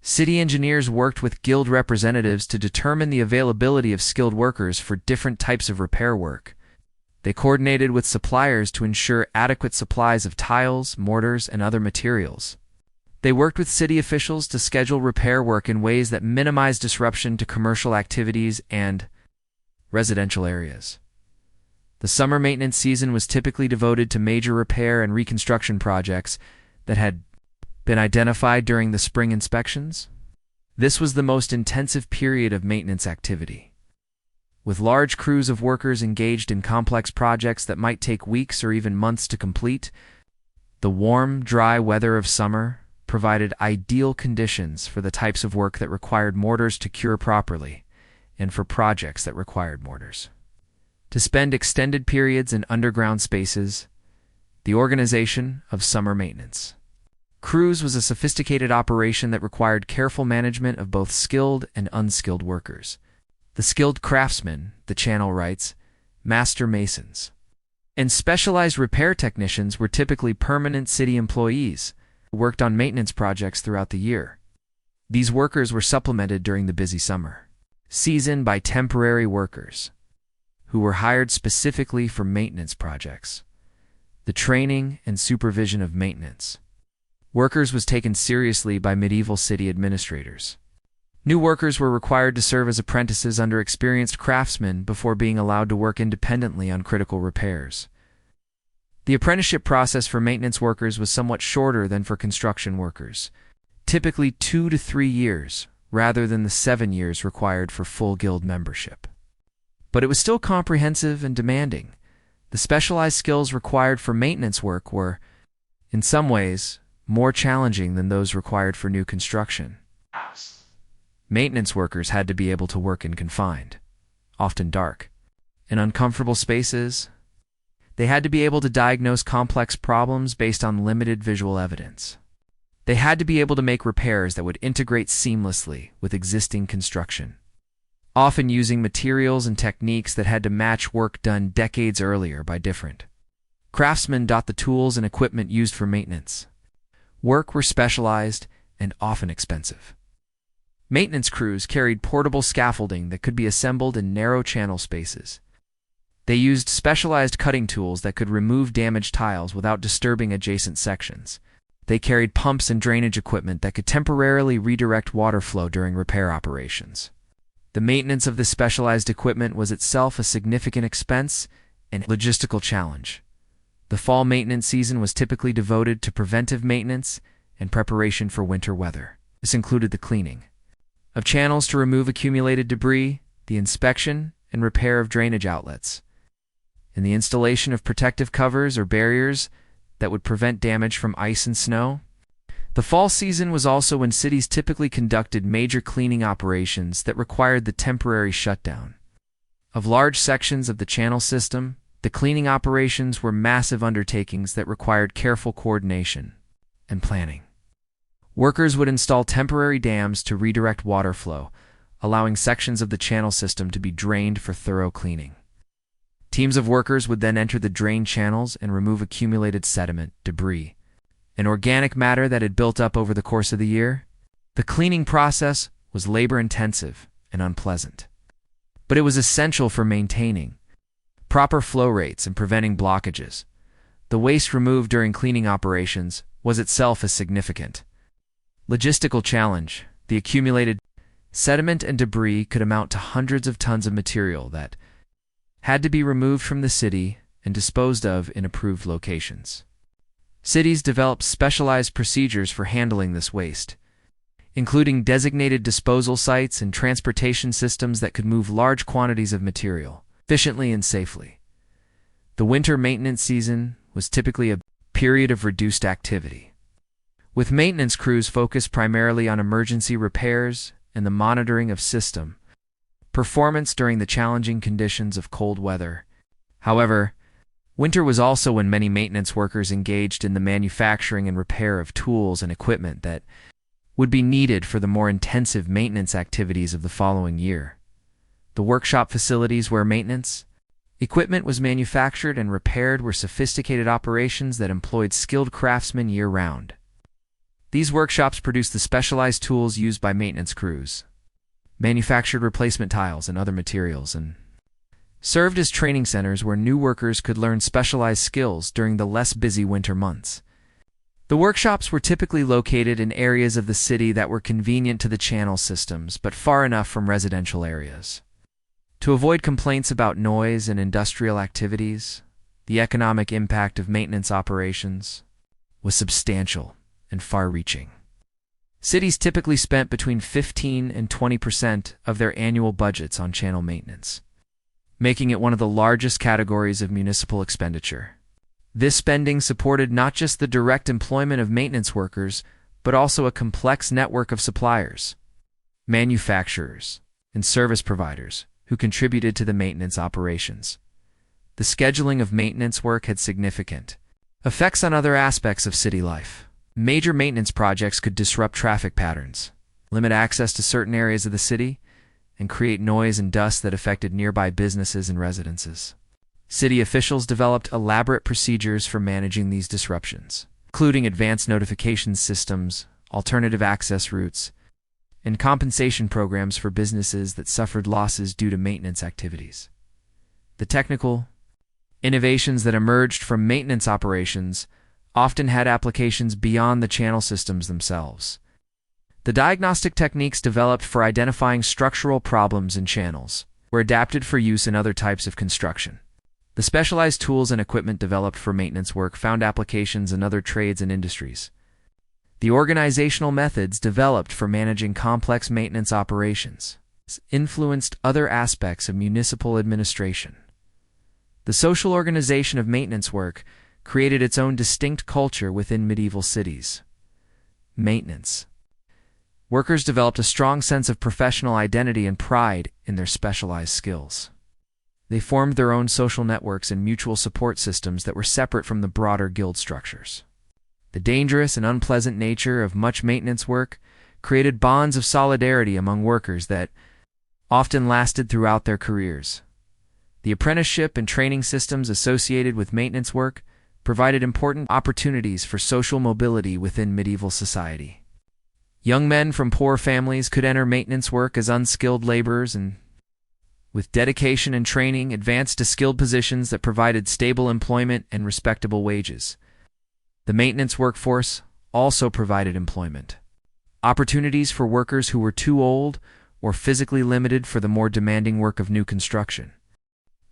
City engineers worked with guild representatives to determine the availability of skilled workers for different types of repair work. They coordinated with suppliers to ensure adequate supplies of tiles, mortars, and other materials. They worked with city officials to schedule repair work in ways that minimize disruption to commercial activities and residential areas. The summer maintenance season was typically devoted to major repair and reconstruction projects that had been identified during the spring inspections. This was the most intensive period of maintenance activity, with large crews of workers engaged in complex projects that might take weeks or even months to complete. The warm, dry weather of summer provided ideal conditions for the types of work that required mortars to cure properly, and for projects that required mortars to spend extended periods in underground spaces. The organization of summer maintenance crews was a sophisticated operation that required careful management of both skilled and unskilled workers. The skilled craftsmen, the channel wrights, master masons, and specialized repair technicians were typically permanent city employees who worked on maintenance projects throughout the year. These workers were supplemented during the busy summer season by temporary workers who were hired specifically for maintenance projects. The training and supervision of maintenance workers was taken seriously by medieval city administrators. New workers were required to serve as apprentices under experienced craftsmen before being allowed to work independently on critical repairs. The apprenticeship process for maintenance workers was somewhat shorter than for construction workers, typically 2 to 3 years, rather than the 7 years required for full guild membership. But it was still comprehensive and demanding. The specialized skills required for maintenance work were, in some ways, more challenging than those required for new construction. Maintenance workers had to be able to work in confined, often dark, and uncomfortable spaces. They had to be able to diagnose complex problems based on limited visual evidence. They had to be able to make repairs that would integrate seamlessly with existing construction, often using materials and techniques that had to match work done decades earlier by different craftsmen. The tools and equipment used for maintenance work were specialized and often expensive. Maintenance crews carried portable scaffolding that could be assembled in narrow channel spaces. They used specialized cutting tools that could remove damaged tiles without disturbing adjacent sections. They carried pumps and drainage equipment that could temporarily redirect water flow during repair operations. The maintenance of this specialized equipment was itself a significant expense and logistical challenge. The fall maintenance season was typically devoted to preventive maintenance and preparation for winter weather. This included the cleaning of channels to remove accumulated debris, the inspection and repair of drainage outlets, and the installation of protective covers or barriers that would prevent damage from ice and snow. The fall season was also when cities typically conducted major cleaning operations that required the temporary shutdown of large sections of the channel system. The cleaning operations were massive undertakings that required careful coordination and planning. Workers would install temporary dams to redirect water flow, allowing sections of the channel system to be drained for thorough cleaning. Teams of workers would then enter the drained channels and remove accumulated sediment, debris, and organic matter that had built up over the course of the year. The cleaning process was labor-intensive and unpleasant, but it was essential for maintaining proper flow rates and preventing blockages. The waste removed during cleaning operations was itself a significant logistical challenge. The accumulated sediment and debris could amount to hundreds of tons of material that had to be removed from the city and disposed of in approved locations. Cities developed specialized procedures for handling this waste, including designated disposal sites and transportation systems that could move large quantities of material efficiently and safely. The winter maintenance season was typically a period of reduced activity, with maintenance crews focused primarily on emergency repairs and the monitoring of system performance during the challenging conditions of cold weather. However, winter was also when many maintenance workers engaged in the manufacturing and repair of tools and equipment that would be needed for the more intensive maintenance activities of the following year. The workshop facilities where maintenance equipment was manufactured and repaired were sophisticated operations that employed skilled craftsmen year-round. These workshops produced the specialized tools used by maintenance crews, manufactured replacement tiles and other materials, and served as training centers where new workers could learn specialized skills during the less busy winter months. The workshops were typically located in areas of the city that were convenient to the channel systems but far enough from residential areas to avoid complaints about noise and industrial activities. The economic impact of maintenance operations was substantial and far-reaching. Cities typically spent between 15% and 20% of their annual budgets on channel maintenance, making it one of the largest categories of municipal expenditure. This spending supported not just the direct employment of maintenance workers, but also a complex network of suppliers, manufacturers, and service providers who contributed to the maintenance operations. The scheduling of maintenance work had significant effects on other aspects of city life. Major maintenance projects could disrupt traffic patterns, limit access to certain areas of the city, and create noise and dust that affected nearby businesses and residences. City officials developed elaborate procedures for managing these disruptions, including advanced notification systems, alternative access routes, and compensation programs for businesses that suffered losses due to maintenance activities. The technical innovations that emerged from maintenance operations often had applications beyond the channel systems themselves. The diagnostic techniques developed for identifying structural problems in channels were adapted for use in other types of construction. The specialized tools and equipment developed for maintenance work found applications in other trades and industries. The organizational methods developed for managing complex maintenance operations influenced other aspects of municipal administration. The social organization of maintenance work created its own distinct culture within medieval cities. Maintenance workers developed a strong sense of professional identity and pride in their specialized skills. They formed their own social networks and mutual support systems that were separate from the broader guild structures. The dangerous and unpleasant nature of much maintenance work created bonds of solidarity among workers that often lasted throughout their careers. The apprenticeship and training systems associated with maintenance work provided important opportunities for social mobility within medieval society. Young men from poor families could enter maintenance work as unskilled laborers and, with dedication and training, advance to skilled positions that provided stable employment and respectable wages. The maintenance workforce also provided employment opportunities for workers who were too old or physically limited for the more demanding work of new construction.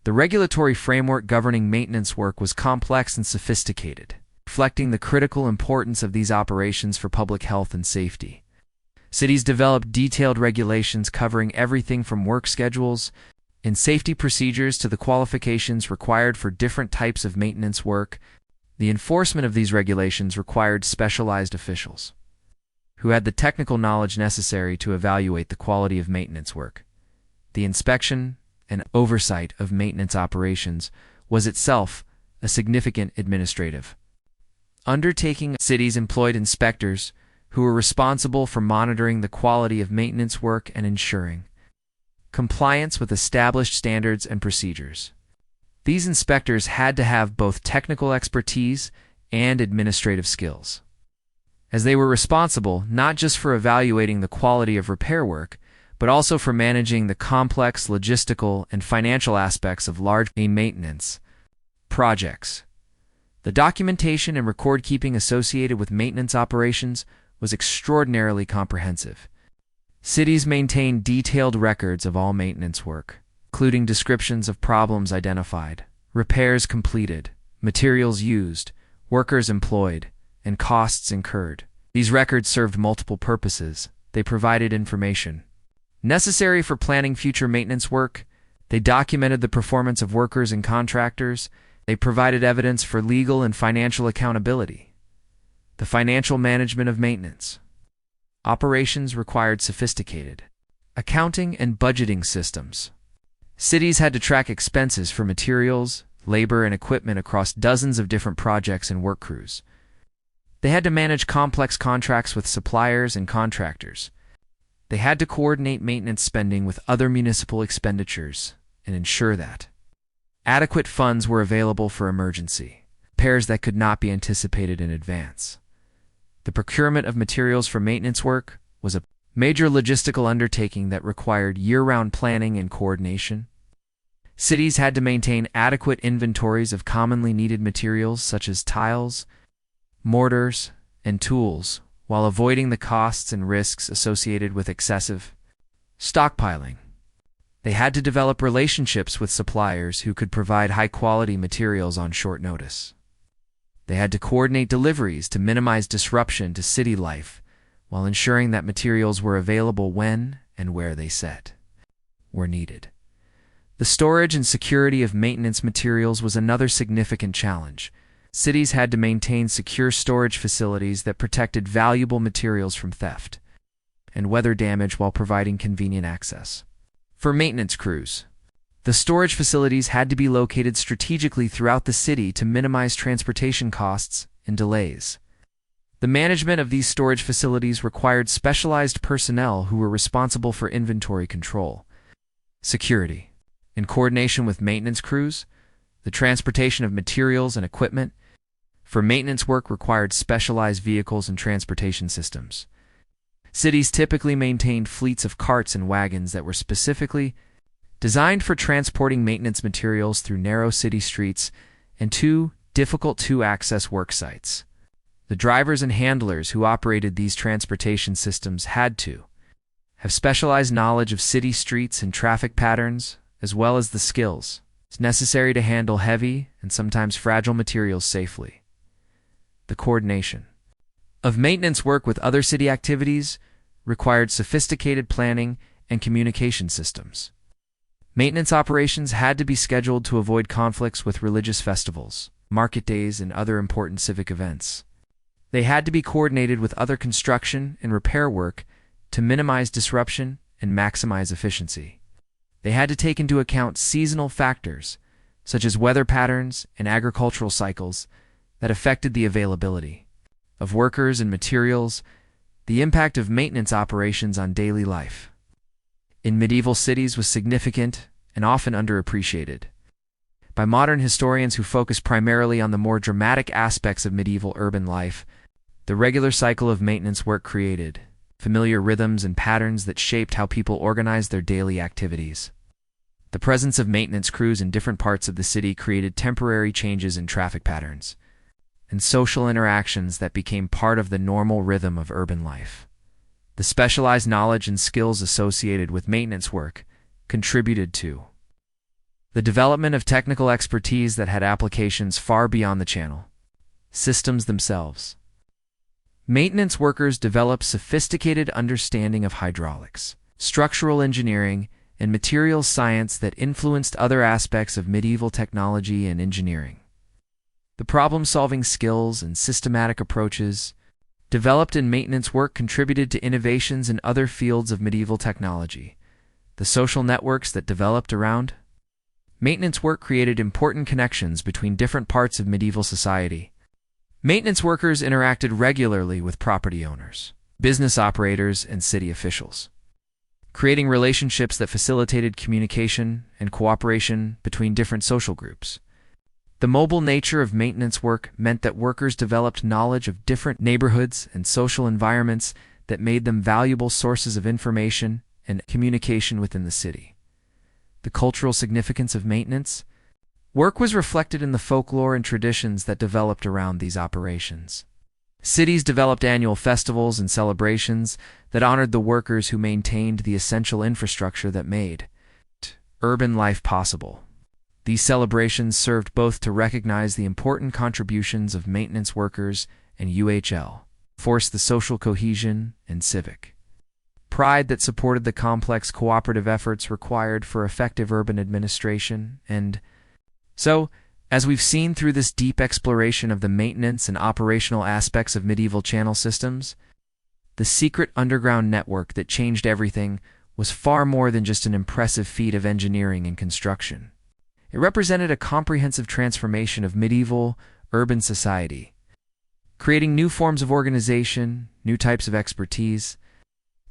The regulatory framework governing maintenance work was complex and sophisticated, reflecting the critical importance of these operations for public health and safety. Cities developed detailed regulations covering everything from work schedules and safety procedures to the qualifications required for different types of maintenance work. The enforcement of these regulations required specialized officials who had the technical knowledge necessary to evaluate the quality of maintenance work. The inspection and oversight of maintenance operations was itself a significant administrative undertaking. Cities employed inspectors who were responsible for monitoring the quality of maintenance work and ensuring compliance with established standards and procedures. These inspectors had to have both technical expertise and administrative skills, as they were responsible not just for evaluating the quality of repair work, but also for managing the complex logistical and financial aspects of large maintenance projects. The documentation and record-keeping associated with maintenance operations was extraordinarily comprehensive. Cities maintained detailed records of all maintenance work, including descriptions of problems identified, repairs completed, materials used, workers employed, and costs incurred. These records served multiple purposes. They provided information necessary for planning future maintenance work. They documented the performance of workers and contractors. They provided evidence for legal and financial accountability. The financial management of maintenance operations required sophisticated accounting and budgeting systems. Cities had to track expenses for materials, labor, and equipment across dozens of different projects and work crews. They had to manage complex contracts with suppliers and contractors. They had to coordinate maintenance spending with other municipal expenditures and ensure that adequate funds were available for emergency repairs that could not be anticipated in advance. The procurement of materials for maintenance work was a major logistical undertaking that required year-round planning and coordination. Cities had to maintain adequate inventories of commonly needed materials such as tiles, mortars, and tools, while avoiding the costs and risks associated with excessive stockpiling. They had to develop relationships with suppliers who could provide high-quality materials on short notice. They had to coordinate deliveries to minimize disruption to city life while ensuring that materials were available when and where they were needed. The storage and security of maintenance materials was another significant challenge. Cities had to maintain secure storage facilities that protected valuable materials from theft and weather damage while providing convenient access. For maintenance crews, the storage facilities had to be located strategically throughout the city to minimize transportation costs and delays. The management of these storage facilities required specialized personnel who were responsible for inventory control. Security. In coordination with maintenance crews, the transportation of materials and equipment for maintenance work required specialized vehicles and transportation systems. Cities typically maintained fleets of carts and wagons that were specifically designed for transporting maintenance materials through narrow city streets and to difficult-to-access work sites. The drivers and handlers who operated these transportation systems had to have specialized knowledge of city streets and traffic patterns, as well as the skills necessary to handle heavy and sometimes fragile materials safely. The coordination of maintenance work with other city activities required sophisticated planning and communication systems. Maintenance operations had to be scheduled to avoid conflicts with religious festivals, market days, and other important civic events. They had to be coordinated with other construction and repair work to minimize disruption and maximize efficiency. They had to take into account seasonal factors, such as weather patterns and agricultural cycles, that affected the availability of workers and materials, the impact of maintenance operations on daily life in medieval cities was significant and often underappreciated by modern historians who focus primarily on the more dramatic aspects of medieval urban life. The regular cycle of maintenance work created familiar rhythms and patterns that shaped how people organized their daily activities. The presence of maintenance crews in different parts of the city created temporary changes in traffic patterns and social interactions that became part of the normal rhythm of urban life. The specialized knowledge and skills associated with maintenance work contributed to the development of technical expertise that had applications far beyond the channel systems themselves. Maintenance workers developed sophisticated understanding of hydraulics, structural engineering, and materials science that influenced other aspects of medieval technology and engineering. The problem-solving skills and systematic approaches developed in maintenance work contributed to innovations in other fields of medieval technology. The social networks that developed around maintenance work created important connections between different parts of medieval society. Maintenance workers interacted regularly with property owners, business operators, and city officials, creating relationships that facilitated communication and cooperation between different social groups. The mobile nature of maintenance work meant that workers developed knowledge of different neighborhoods and social environments that made them valuable sources of information and communication within the city. The cultural significance of maintenance work was reflected in the folklore and traditions that developed around these operations. Cities developed annual festivals and celebrations that honored the workers who maintained the essential infrastructure that made urban life possible. These celebrations served both to recognize the important contributions of maintenance workers and UHL, force the social cohesion and civic pride that supported the complex cooperative efforts required for effective urban administration. And so, as we've seen through this deep exploration of the maintenance and operational aspects of medieval channel systems, the secret underground network that changed everything was far more than just an impressive feat of engineering and construction. It represented a comprehensive transformation of medieval urban society, creating new forms of organization, new types of expertise,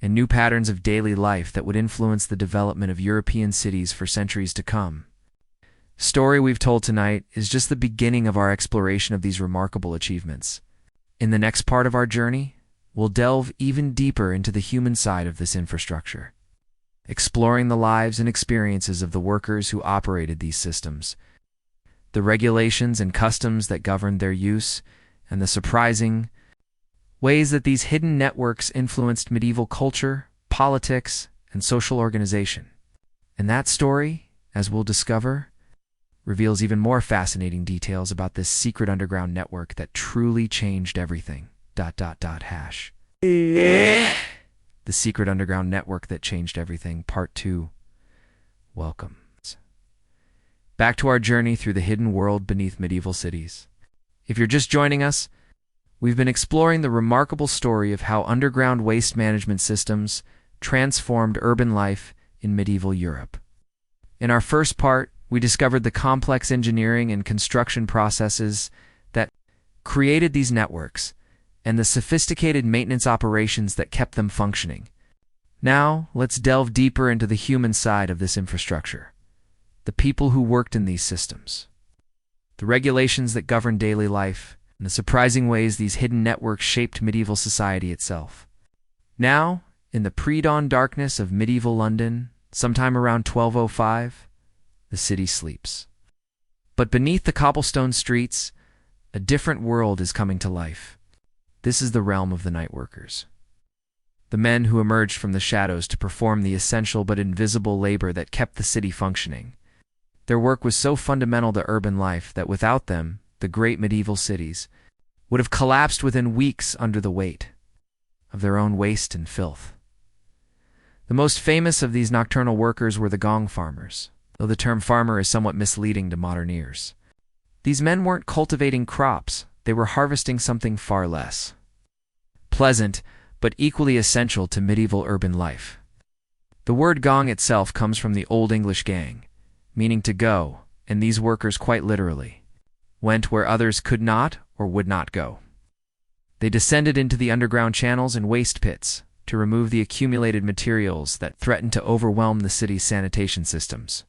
and new patterns of daily life that would influence the development of European cities for centuries to come. The story we've told tonight is just the beginning of our exploration of these remarkable achievements. In the next part of our journey, we'll delve even deeper into the human side of this infrastructure, exploring the lives and experiences of the workers who operated these systems, the regulations and customs that governed their use, and the surprising ways that these hidden networks influenced medieval culture, politics, and social organization. And that story, as we'll discover, reveals even more fascinating details about this secret underground network that truly changed everything. .. The secret underground network that changed everything, Part 2. Welcome. Back to our journey through the hidden world beneath medieval cities. If you're just joining us, we've been exploring the remarkable story of how underground waste management systems transformed urban life in medieval Europe. In our first part, we discovered the complex engineering and construction processes that created these networks, and the sophisticated maintenance operations that kept them functioning. Now, let's delve deeper into the human side of this infrastructure, the people who worked in these systems, the regulations that governed daily life, and the surprising ways these hidden networks shaped medieval society itself. Now, in the pre-dawn darkness of medieval London, sometime around 1205, the city sleeps. But beneath the cobblestone streets, a different world is coming to life. This is the realm of the night workers, the men who emerged from the shadows to perform the essential but invisible labor that kept the city functioning. Their work was so fundamental to urban life that without them, the great medieval cities would have collapsed within weeks under the weight of their own waste and filth. The most famous of these nocturnal workers were the gong farmers, though the term farmer is somewhat misleading to modern ears. These men weren't cultivating crops, they were harvesting something far less pleasant, but equally essential to medieval urban life. The word gong itself comes from the Old English gang, meaning to go, and these workers quite literally went where others could not or would not go. They descended into the underground channels and waste pits to remove the accumulated materials that threatened to overwhelm the city's sanitation systems.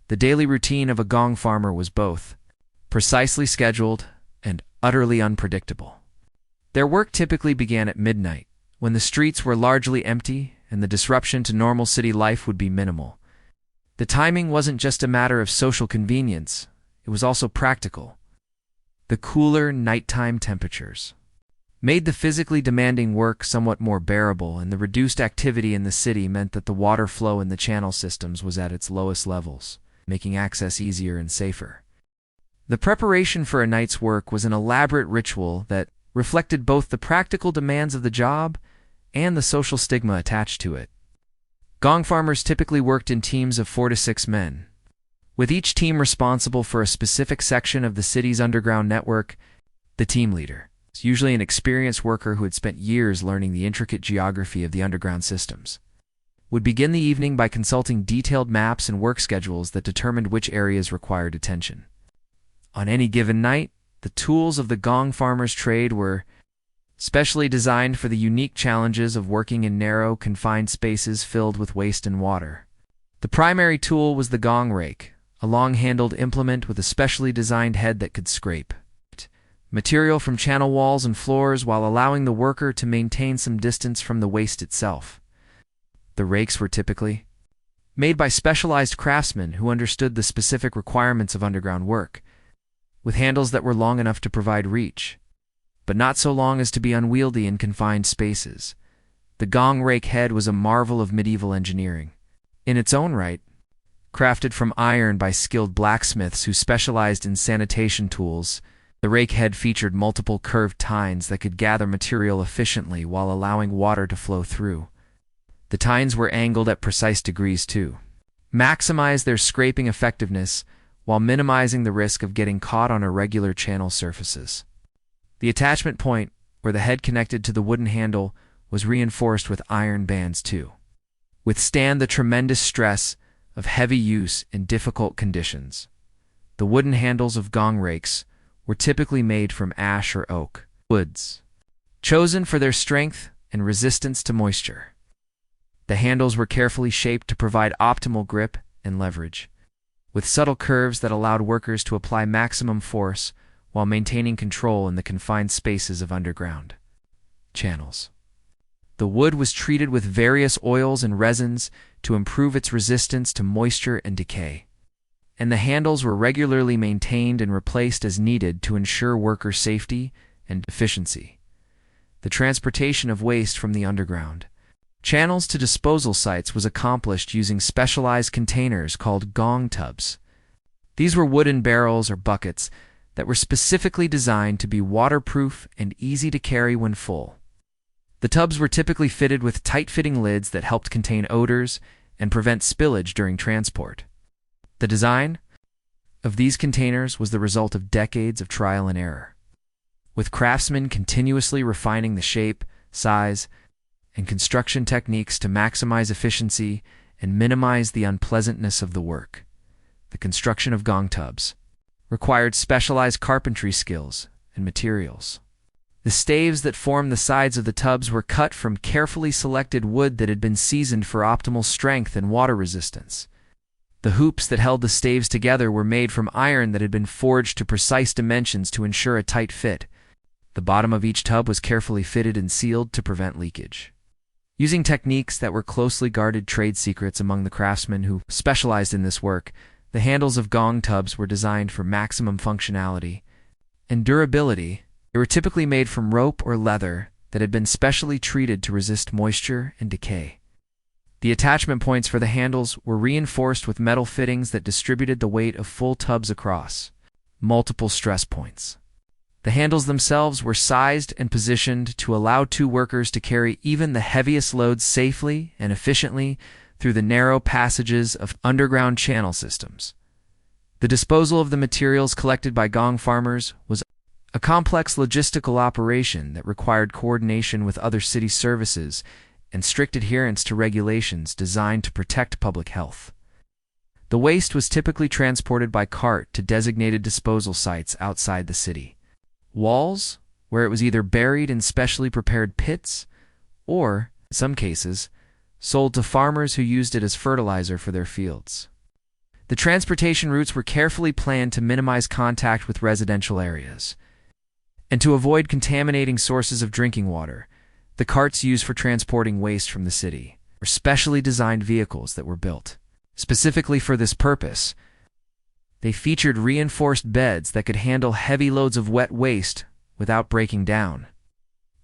The daily routine of a gong farmer was both precisely scheduled and utterly unpredictable. Their work typically began at midnight, when the streets were largely empty and the disruption to normal city life would be minimal. The timing wasn't just a matter of social convenience, it was also practical. The cooler nighttime temperatures made the physically demanding work somewhat more bearable, and the reduced activity in the city meant that the water flow in the channel systems was at its lowest levels, making access easier and safer. The preparation for a night's work was an elaborate ritual that reflected both the practical demands of the job and the social stigma attached to it. Gong farmers typically worked in teams of 4 to 6 men, with each team responsible for a specific section of the city's underground network. The team leader is usually an experienced worker who had spent years learning the intricate geography of the underground systems, would begin the evening by consulting detailed maps and work schedules that determined which areas required attention. On any given night, the tools of the gong farmer's trade were specially designed for the unique challenges of working in narrow, confined spaces filled with waste and water. The primary tool was the gong rake, a long-handled implement with a specially designed head that could scrape material from channel walls and floors while allowing the worker to maintain some distance from the waste itself. The rakes were typically made by specialized craftsmen who understood the specific requirements of underground work, with handles that were long enough to provide reach, but not so long as to be unwieldy in confined spaces. The gong rake head was a marvel of medieval engineering. In its own right, Crafted from iron by skilled blacksmiths who specialized in sanitation tools, the rake head featured multiple curved tines that could gather material efficiently while allowing water to flow through. The tines were angled at precise degrees to maximize their scraping effectiveness while minimizing the risk of getting caught on irregular channel surfaces. The attachment point, where the head connected to the wooden handle, was reinforced with iron bands to withstand the tremendous stress of heavy use in difficult conditions. The wooden handles of gong rakes were typically made from ash or oak woods, chosen for their strength and resistance to moisture. The handles were carefully shaped to provide optimal grip and leverage, with subtle curves that allowed workers to apply maximum force while maintaining control in the confined spaces of underground channels. The wood was treated with various oils and resins to improve its resistance to moisture and decay, and the handles were regularly maintained and replaced as needed to ensure worker safety and efficiency. The transportation of waste from the underground channels to disposal sites was accomplished using specialized containers called gong tubs. These were wooden barrels or buckets that were specifically designed to be waterproof and easy to carry when full. The tubs were typically fitted with tight-fitting lids that helped contain odors and prevent spillage during transport. The design of these containers was the result of decades of trial and error, with craftsmen continuously refining the shape, size, and construction techniques to maximize efficiency and minimize the unpleasantness of the work. The construction of gong tubs required specialized carpentry skills and materials. The staves that formed the sides of the tubs were cut from carefully selected wood that had been seasoned for optimal strength and water resistance. The hoops that held the staves together were made from iron that had been forged to precise dimensions to ensure a tight fit. The bottom of each tub was carefully fitted and sealed to prevent leakage. Using techniques that were closely guarded trade secrets among the craftsmen who specialized in this work, the handles of gong tubs were designed for maximum functionality and durability. They were typically made from rope or leather that had been specially treated to resist moisture and decay. The attachment points for the handles were reinforced with metal fittings that distributed the weight of full tubs across multiple stress points. The handles themselves were sized and positioned to allow two workers to carry even the heaviest loads safely and efficiently through the narrow passages of underground channel systems. The disposal of the materials collected by gong farmers was a complex logistical operation that required coordination with other city services and strict adherence to regulations designed to protect public health. The waste was typically transported by cart to designated disposal sites outside the city walls, where it was either buried in specially prepared pits or, in some cases, sold to farmers who used it as fertilizer for their fields. The transportation routes were carefully planned to minimize contact with residential areas, and to avoid contaminating sources of drinking water. The carts used for transporting waste from the city were specially designed vehicles that were built specifically for this purpose. They featured reinforced beds that could handle heavy loads of wet waste without breaking down.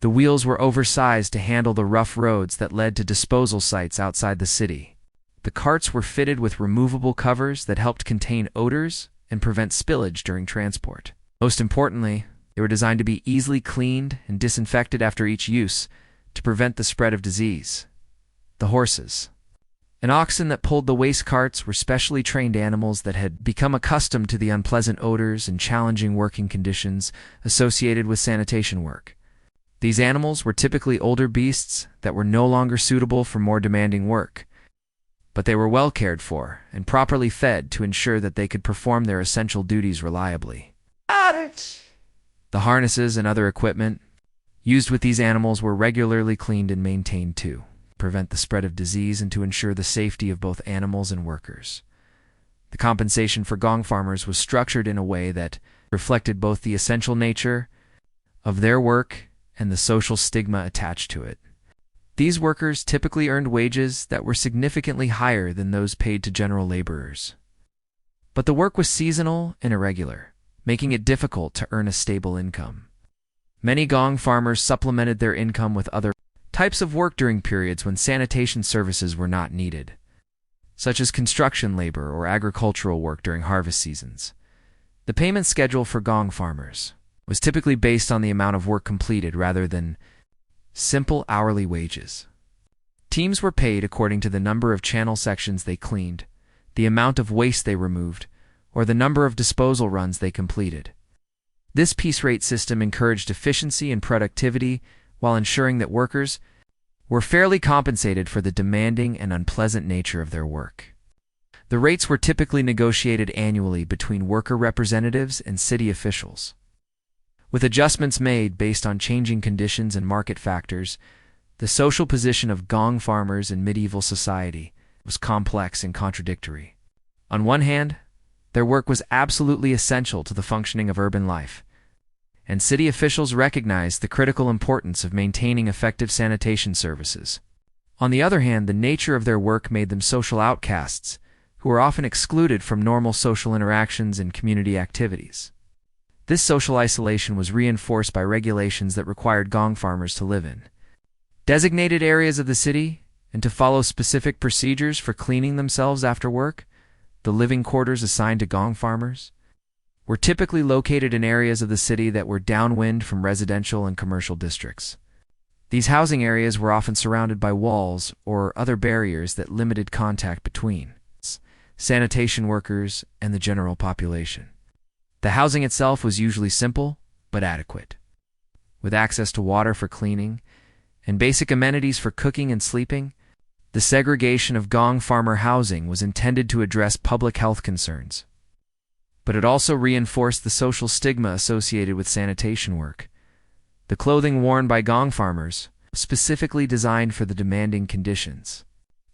The wheels were oversized to handle the rough roads that led to disposal sites outside the city. The carts were fitted with removable covers that helped contain odors and prevent spillage during transport. Most importantly, they were designed to be easily cleaned and disinfected after each use to prevent the spread of disease. The horses and oxen that pulled the waste carts were specially trained animals that had become accustomed to the unpleasant odors and challenging working conditions associated with sanitation work. These animals were typically older beasts that were no longer suitable for more demanding work, but they were well cared for and properly fed to ensure that they could perform their essential duties reliably. The harnesses and other equipment used with these animals were regularly cleaned and maintained to prevent the spread of disease and to ensure the safety of both animals and workers. The compensation for gong farmers was structured in a way that reflected both the essential nature of their work and the social stigma attached to it. These workers typically earned wages that were significantly higher than those paid to general laborers. But the work was seasonal and irregular, making it difficult to earn a stable income. Many gong farmers supplemented their income with other types of work during periods when sanitation services were not needed. such as construction labor or agricultural work during harvest seasons. The payment schedule for gong farmers was typically based on the amount of work completed rather than simple hourly wages. Teams were paid according to the number of channel sections they cleaned, the amount of waste they removed, or the number of disposal runs they completed. This piece rate system encouraged efficiency and productivity while ensuring that workers were fairly compensated for the demanding and unpleasant nature of their work. The rates were typically negotiated annually between worker representatives and city officials, with adjustments made based on changing conditions and market factors. The social position of gong farmers in medieval society was complex and contradictory. On one hand, their work was absolutely essential to the functioning of urban life, and city officials recognized the critical importance of maintaining effective sanitation services. On the other hand, the nature of their work made them social outcasts, who were often excluded from normal social interactions and community activities. This social isolation was reinforced by regulations that required gong farmers to live in designated areas of the city and to follow specific procedures for cleaning themselves after work. The living quarters assigned to gong farmers were typically located in areas of the city that were downwind from residential and commercial districts. These housing areas were often surrounded by walls or other barriers that limited contact between sanitation workers and the general population. The housing itself was usually simple but adequate, with access to water for cleaning and basic amenities for cooking and sleeping. The segregation of gong farmer housing was intended to address public health concerns, but it also reinforced the social stigma associated with sanitation work. The clothing worn by gong farmers was specifically designed for the demanding conditions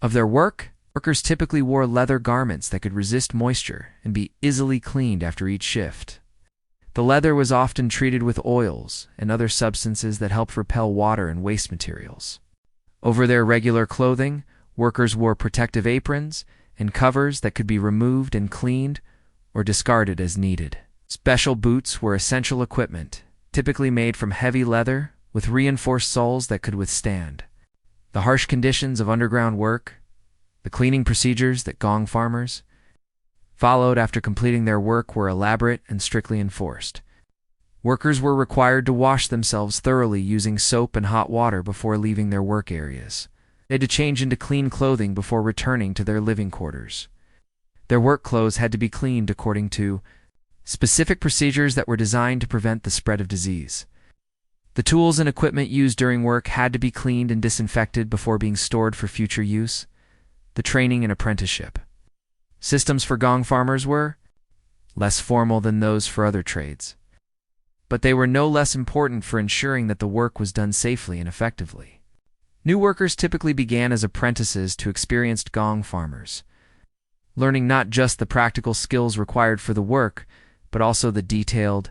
of their work. Workers typically wore leather garments that could resist moisture and be easily cleaned after each shift. The leather was often treated with oils and other substances that helped repel water and waste materials. Over their regular clothing, workers wore protective aprons and covers that could be removed and cleaned or discarded as needed. Special boots were essential equipment, typically made from heavy leather with reinforced soles that could withstand the harsh conditions of underground work. The cleaning procedures that gong farmers followed after completing their work were elaborate and strictly enforced. Workers were required to wash themselves thoroughly using soap and hot water before leaving their work areas. They had to change into clean clothing before returning to their living quarters. Their work clothes had to be cleaned according to specific procedures that were designed to prevent the spread of disease. The tools and equipment used during work had to be cleaned and disinfected before being stored for future use. The training and apprenticeship systems for gong farmers were less formal than those for other trades, but they were no less important for ensuring that the work was done safely and effectively. New workers typically began as apprentices to experienced gong farmers, learning not just the practical skills required for the work, but also the detailed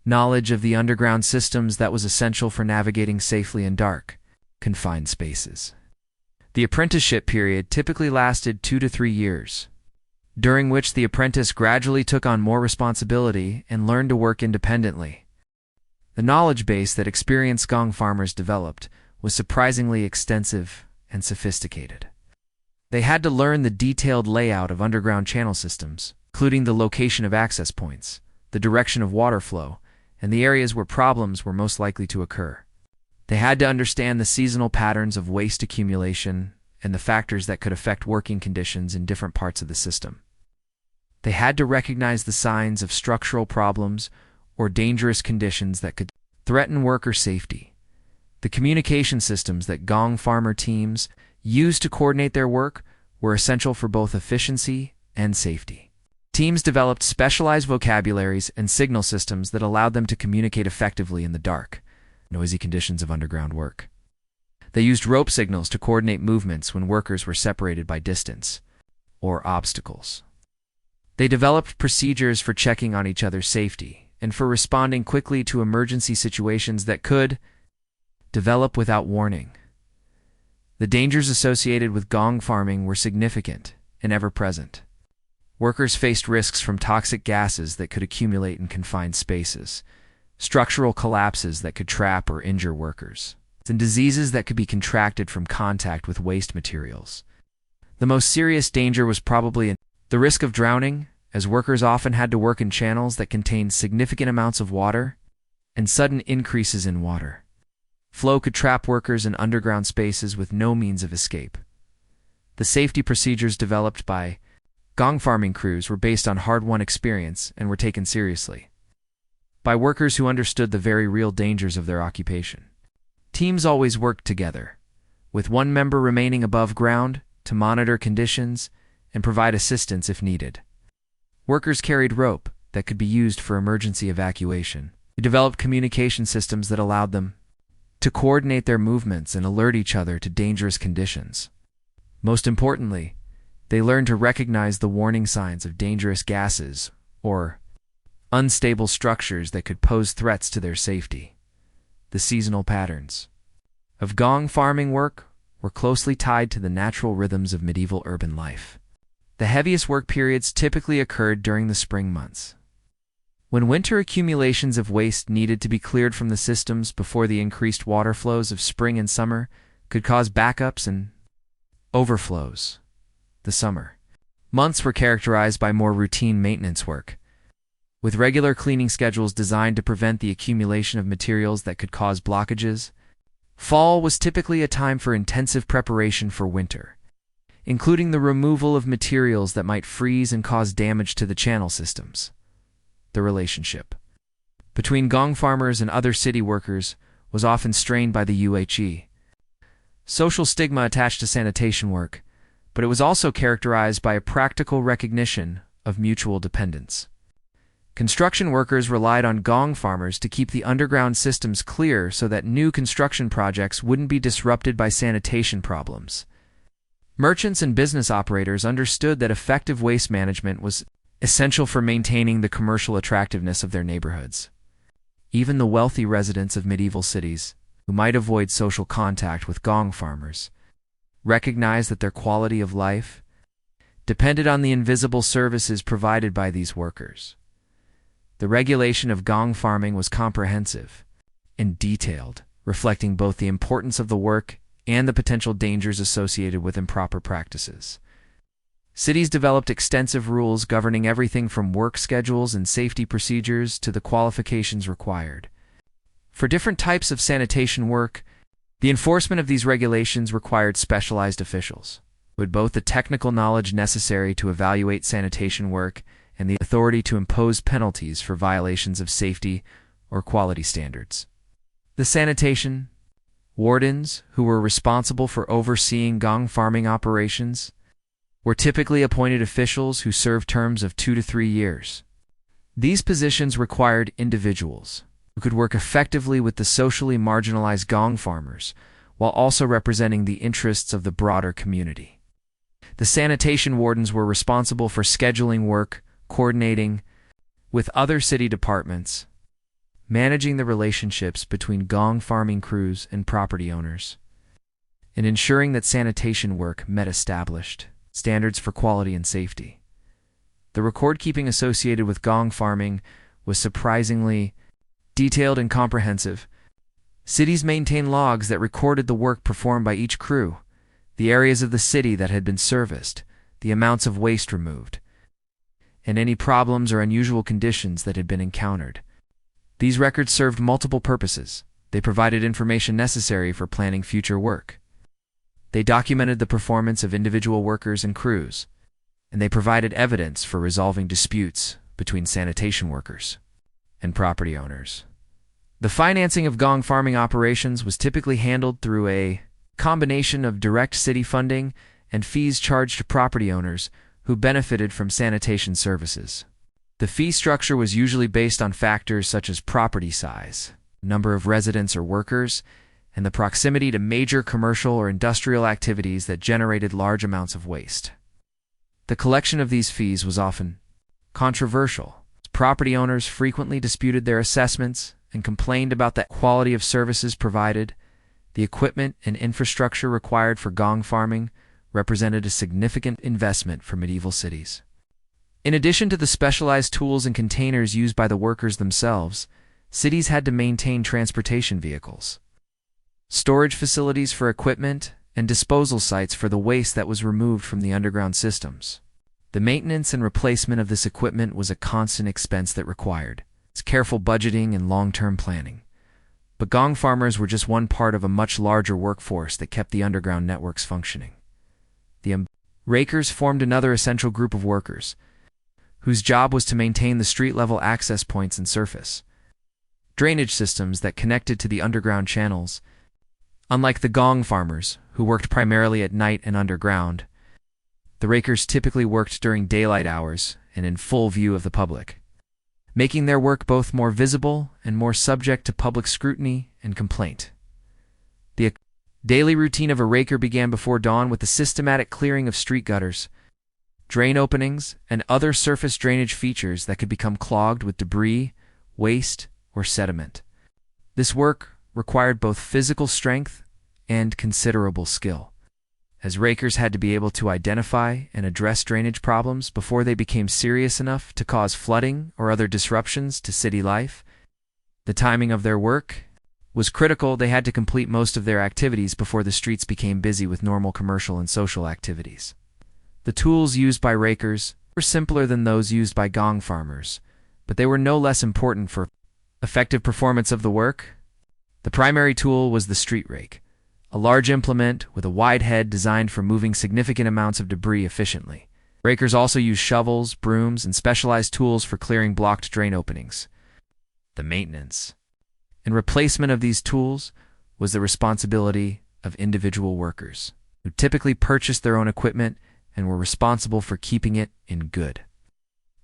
knowledge of the underground systems that was essential for navigating safely in dark, confined spaces. The apprenticeship period typically lasted 2 to 3 years, during which the apprentice gradually took on more responsibility and learned to work independently. The knowledge base that experienced gong farmers developed was surprisingly extensive and sophisticated. They had to learn the detailed layout of underground channel systems, including the location of access points, the direction of water flow, and the areas where problems were most likely to occur. They had to understand the seasonal patterns of waste accumulation and the factors that could affect working conditions in different parts of the system. They had to recognize the signs of structural problems or dangerous conditions that could threaten worker safety. The communication systems that gong farmer teams used to coordinate their work were essential for both efficiency and safety. Teams developed specialized vocabularies and signal systems that allowed them to communicate effectively in the dark, noisy conditions of underground work. They used rope signals to coordinate movements when workers were separated by distance or obstacles. They developed procedures for checking on each other's safety and for responding quickly to emergency situations that could develop without warning. The dangers associated with gong farming were significant and ever-present. Workers faced risks from toxic gases that could accumulate in confined spaces, structural collapses that could trap or injure workers, and diseases that could be contracted from contact with waste materials. The most serious danger was probably the risk of drowning, as workers often had to work in channels that contained significant amounts of water and sudden increases in water flow could trap workers in underground spaces with no means of escape. The safety procedures developed by gong farming crews were based on hard-won experience and were taken seriously by workers who understood the very real dangers of their occupation. Teams always worked together, with one member remaining above ground to monitor conditions and provide assistance if needed. Workers carried rope that could be used for emergency evacuation. They developed communication systems that allowed them to coordinate their movements and alert each other to dangerous conditions. Most importantly, they learned to recognize the warning signs of dangerous gases or unstable structures that could pose threats to their safety. The seasonal patterns of gong farming work were closely tied to the natural rhythms of medieval urban life. The heaviest work periods typically occurred during the spring months, when winter accumulations of waste needed to be cleared from the systems before the increased water flows of spring and summer could cause backups and overflows. The summer months were characterized by more routine maintenance work, with regular cleaning schedules designed to prevent the accumulation of materials that could cause blockages. Fall was typically a time for intensive preparation for winter, including the removal of materials that might freeze and cause damage to the channel systems. The relationship between gong farmers and other city workers was often strained by the social stigma attached to sanitation work, but it was also characterized by a practical recognition of mutual dependence. Construction workers relied on gong farmers to keep the underground systems clear so that new construction projects wouldn't be disrupted by sanitation problems. Merchants and business operators understood that effective waste management was essential for maintaining the commercial attractiveness of their neighborhoods. Even the wealthy residents of medieval cities, who might avoid social contact with gong farmers, recognized that their quality of life depended on the invisible services provided by these workers. The regulation of gong farming was comprehensive and detailed, reflecting both the importance of the work and the potential dangers associated with improper practices. Cities developed extensive rules governing everything from work schedules and safety procedures to the qualifications required. For different types of sanitation work, the enforcement of these regulations required specialized officials, with both the technical knowledge necessary to evaluate sanitation work and the authority to impose penalties for violations of safety or quality standards. The sanitation wardens, who were responsible for overseeing gong farming operations, were typically appointed officials who served terms of 2 to 3 years. These positions required individuals who could work effectively with the socially marginalized gong farmers while also representing the interests of the broader community. The sanitation wardens were responsible for scheduling work, coordinating with other city departments, managing the relationships between gong farming crews and property owners, and ensuring that sanitation work met established standards for quality and safety. The record-keeping associated with gong farming was surprisingly detailed and comprehensive. Cities maintained logs that recorded the work performed by each crew, the areas of the city that had been serviced, the amounts of waste removed, and any problems or unusual conditions that had been encountered. These records served multiple purposes. They provided information necessary for planning future work. They documented the performance of individual workers and crews, and they provided evidence for resolving disputes between sanitation workers and property owners. The financing of gong farming operations was typically handled through a combination of direct city funding and fees charged to property owners who benefited from sanitation services. The fee structure was usually based on factors such as property size, number of residents or workers, and the proximity to major commercial or industrial activities that generated large amounts of waste. The collection of these fees was often controversial. Property owners frequently disputed their assessments and complained about the quality of services provided. The equipment and infrastructure required for gong farming represented a significant investment for medieval cities. In addition to the specialized tools and containers used by the workers themselves, cities had to maintain transportation vehicles, storage facilities for equipment, and disposal sites for the waste that was removed from the underground systems. The maintenance and replacement of this equipment was a constant expense that required careful budgeting and long-term planning. But gong farmers were just one part of a much larger workforce that kept the underground networks functioning. The rakers formed another essential group of workers, whose job was to maintain the street-level access points and surface drainage systems that connected to the underground channels. Unlike the gong farmers, who worked primarily at night and underground, the rakers typically worked during daylight hours and in full view of the public, making their work both more visible and more subject to public scrutiny and complaint. The daily routine of a raker began before dawn with the systematic clearing of street gutters, drain openings, and other surface drainage features that could become clogged with debris, waste, or sediment. This work required both physical strength and considerable skill, as rakers had to be able to identify and address drainage problems before they became serious enough to cause flooding or other disruptions to city life. The timing of their work was critical. They had to complete most of their activities before the streets became busy with normal commercial and social activities. The tools used by rakers were simpler than those used by gong farmers, but they were no less important for effective performance of the work. The primary tool was the street rake, a large implement with a wide head designed for moving significant amounts of debris efficiently. Rakers also used shovels, brooms, and specialized tools for clearing blocked drain openings. The maintenance and replacement of these tools was the responsibility of individual workers, who typically purchased their own equipment and were responsible for keeping it in good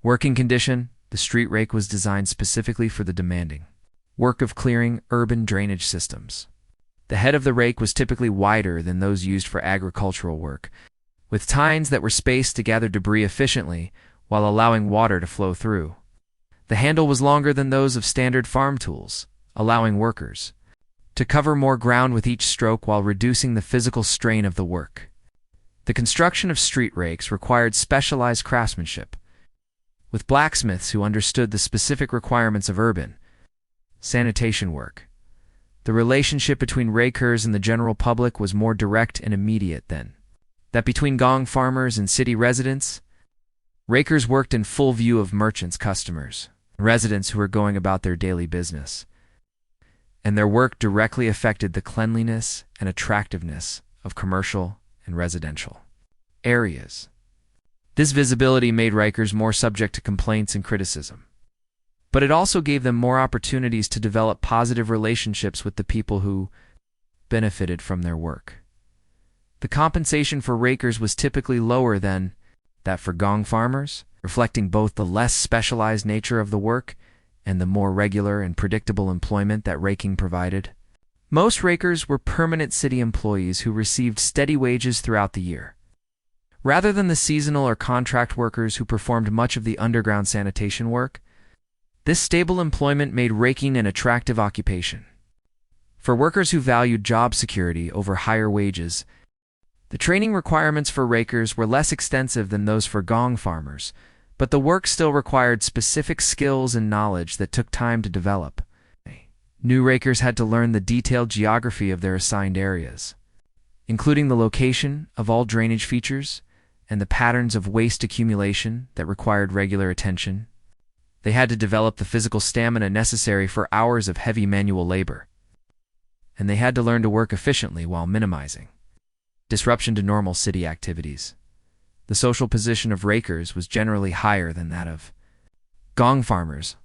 working condition. The street rake was designed specifically for the demanding work of clearing urban drainage systems. The head of the rake was typically wider than those used for agricultural work, with tines that were spaced to gather debris efficiently while allowing water to flow through. The handle was longer than those of standard farm tools, allowing workers to cover more ground with each stroke while reducing the physical strain of the work. The construction of street rakes required specialized craftsmanship, with blacksmiths who understood the specific requirements of urban sanitation work. The relationship between rakers and the general public was more direct and immediate than that between gong farmers and city residents. Rakers worked in full view of merchants, customers, residents who were going about their daily business, and their work directly affected the cleanliness and attractiveness of commercial and residential areas. This visibility made rakers more subject to complaints and criticism, but it also gave them more opportunities to develop positive relationships with the people who benefited from their work. The compensation for rakers was typically lower than that for gong farmers, reflecting both the less specialized nature of the work and the more regular and predictable employment that raking provided. Most rakers were permanent city employees who received steady wages throughout the year, rather than the seasonal or contract workers who performed much of the underground sanitation work. This stable employment made raking an attractive occupation. For workers who valued job security over higher wages, the training requirements for rakers were less extensive than those for gong farmers, but the work still required specific skills and knowledge that took time to develop. New rakers had to learn the detailed geography of their assigned areas, including the location of all drainage features and the patterns of waste accumulation that required regular attention. They had to develop the physical stamina necessary for hours of heavy manual labor, and they had to learn to work efficiently while minimizing disruption to normal city activities. The social position of rakers was generally higher than that of gong farmers,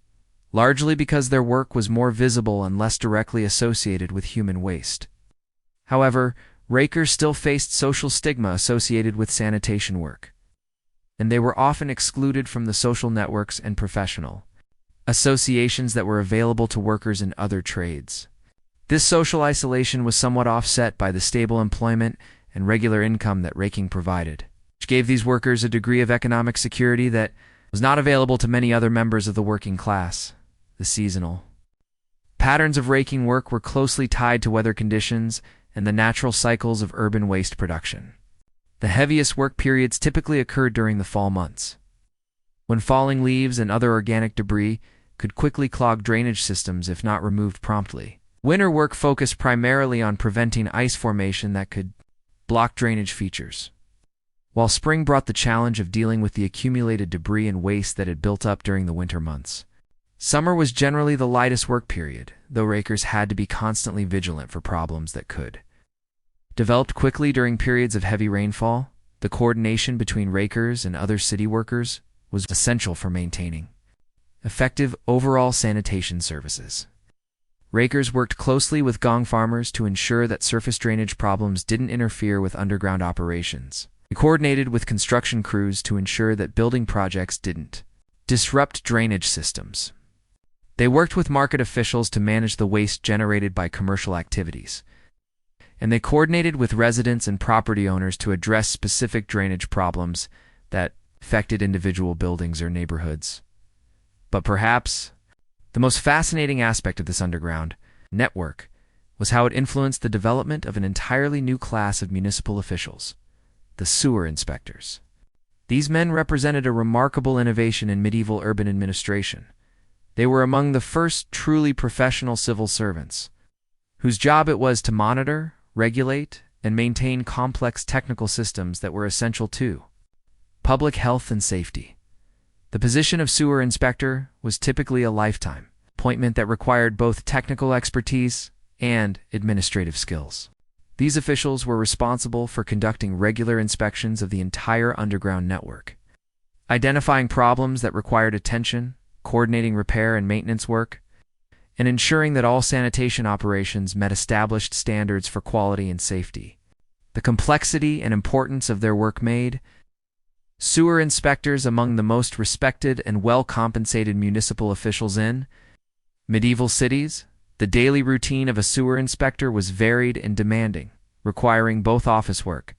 largely because their work was more visible and less directly associated with human waste. However, rakers still faced social stigma associated with sanitation work, and they were often excluded from the social networks and professional associations that were available to workers in other trades. This social isolation was somewhat offset by the stable employment and regular income that raking provided, which gave these workers a degree of economic security that was not available to many other members of the working class. The seasonal patterns of raking work were closely tied to weather conditions and the natural cycles of urban waste production. The heaviest work periods typically occurred during the fall months, when falling leaves and other organic debris could quickly clog drainage systems if not removed promptly. Winter work focused primarily on preventing ice formation that could Block drainage features. While spring brought the challenge of dealing with the accumulated debris and waste that had built up during the winter months, summer was generally the lightest work period, though rakers had to be constantly vigilant for problems that could. Developed quickly during periods of heavy rainfall, the coordination between rakers and other city workers was essential for maintaining effective overall sanitation services. Rakers worked closely with gong farmers to ensure that surface drainage problems didn't interfere with underground operations. They coordinated with construction crews to ensure that building projects didn't disrupt drainage systems. They worked with market officials to manage the waste generated by commercial activities, and they coordinated with residents and property owners to address specific drainage problems that affected individual buildings or neighborhoods. But perhaps the most fascinating aspect of this underground network was how it influenced the development of an entirely new class of municipal officials, the sewer inspectors. These men represented a remarkable innovation in medieval urban administration. They were among the first truly professional civil servants, whose job it was to monitor, regulate, and maintain complex technical systems that were essential to public health and safety. The position of sewer inspector was typically a lifetime appointment that required both technical expertise and administrative skills. These officials were responsible for conducting regular inspections of the entire underground network, identifying problems that required attention, coordinating repair and maintenance work, and ensuring that all sanitation operations met established standards for quality and safety. The complexity and importance of their work made sewer inspectors among the most respected and well-compensated municipal officials in medieval cities. The daily routine of a sewer inspector was varied and demanding, requiring both office work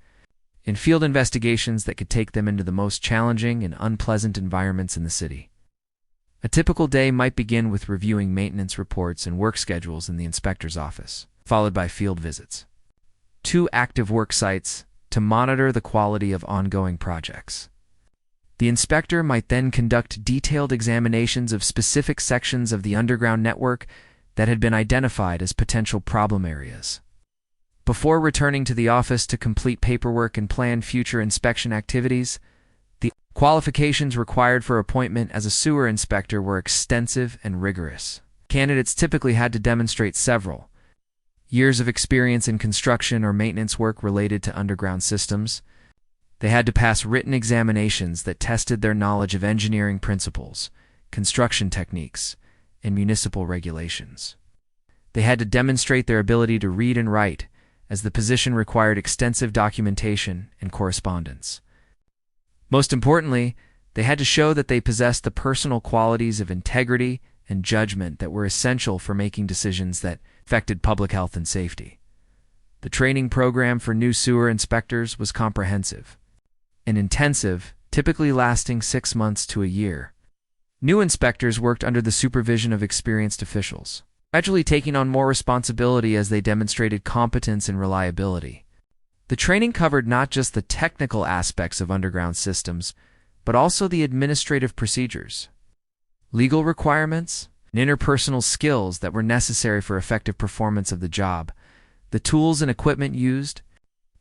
and field investigations that could take them into the most challenging and unpleasant environments in the city. A typical day might begin with reviewing maintenance reports and work schedules in the inspector's office, followed by field visits. 2 active work sites to monitor the quality of ongoing projects. The inspector might then conduct detailed examinations of specific sections of the underground network that had been identified as potential problem areas. Before returning to the office to complete paperwork and plan future inspection activities, the qualifications required for appointment as a sewer inspector were extensive and rigorous. Candidates typically had to demonstrate several years of experience in construction or maintenance work related to underground systems. They had to pass written examinations that tested their knowledge of engineering principles, construction techniques, and municipal regulations. They had to demonstrate their ability to read and write, as the position required extensive documentation and correspondence. Most importantly, they had to show that they possessed the personal qualities of integrity and judgment that were essential for making decisions that affected public health and safety. The training program for new sewer inspectors was comprehensive and intensive, typically lasting 6 months to a year. New inspectors worked under the supervision of experienced officials, gradually taking on more responsibility as they demonstrated competence and reliability. The training covered not just the technical aspects of underground systems, but also the administrative procedures, legal requirements, and interpersonal skills that were necessary for effective performance of the job. The tools and equipment used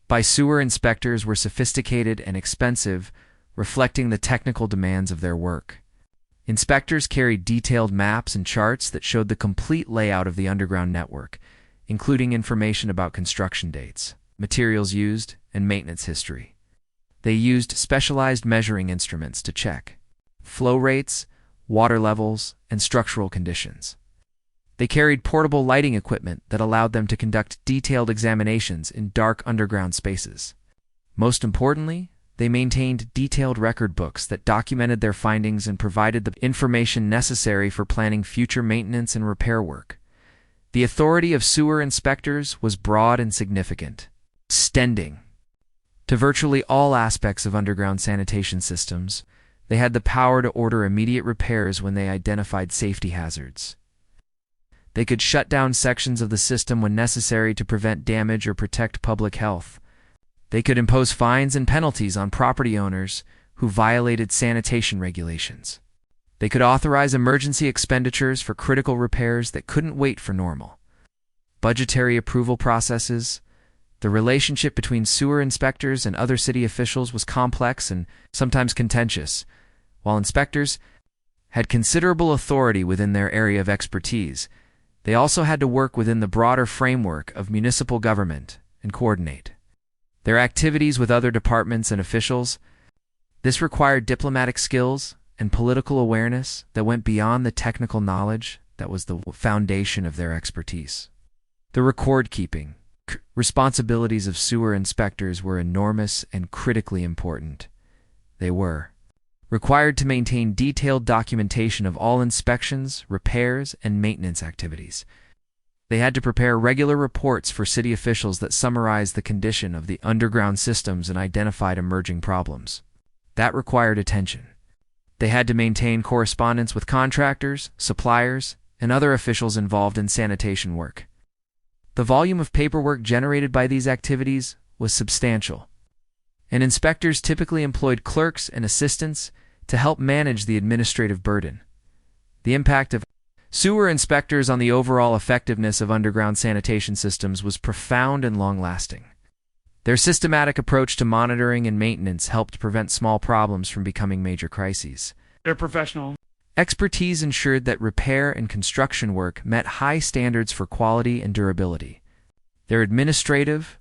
by sewer inspectors were sophisticated and expensive, reflecting the technical demands of their work. Inspectors carried detailed maps and charts that showed the complete layout of the underground network, including information about construction dates, materials used, and maintenance history. They used specialized measuring instruments to check flow rates, water levels, and structural conditions. They carried portable lighting equipment that allowed them to conduct detailed examinations in dark underground spaces. Most importantly, they maintained detailed record books that documented their findings and provided the information necessary for planning future maintenance and repair work. The authority of sewer inspectors was broad and significant, extending to virtually all aspects of underground sanitation systems. They had the power to order immediate repairs when they identified safety hazards. They could shut down sections of the system when necessary to prevent damage or protect public health. They could impose fines and penalties on property owners who violated sanitation regulations. They could authorize emergency expenditures for critical repairs that couldn't wait for normal budgetary approval processes. The relationship between sewer inspectors and other city officials was complex and sometimes contentious. While inspectors had considerable authority within their area of expertise, they also had to work within the broader framework of municipal government and coordinate their activities with other departments and officials. This required diplomatic skills and political awareness that went beyond the technical knowledge that was the foundation of their expertise. The record-keeping responsibilities of sewer inspectors were enormous and critically important. They were required to maintain detailed documentation of all inspections, repairs, and maintenance activities. They had to prepare regular reports for city officials that summarized the condition of the underground systems and identified emerging problems. That required attention. They had to maintain correspondence with contractors, suppliers, and other officials involved in sanitation work. The volume of paperwork generated by these activities was substantial, and inspectors typically employed clerks and assistants to help manage the administrative burden. The impact of sewer inspectors on the overall effectiveness of underground sanitation systems was profound and long-lasting. Their systematic approach to monitoring and maintenance helped prevent small problems from becoming major crises. They're professional. Expertise ensured that repair and construction work met high standards for quality and durability. Their administrative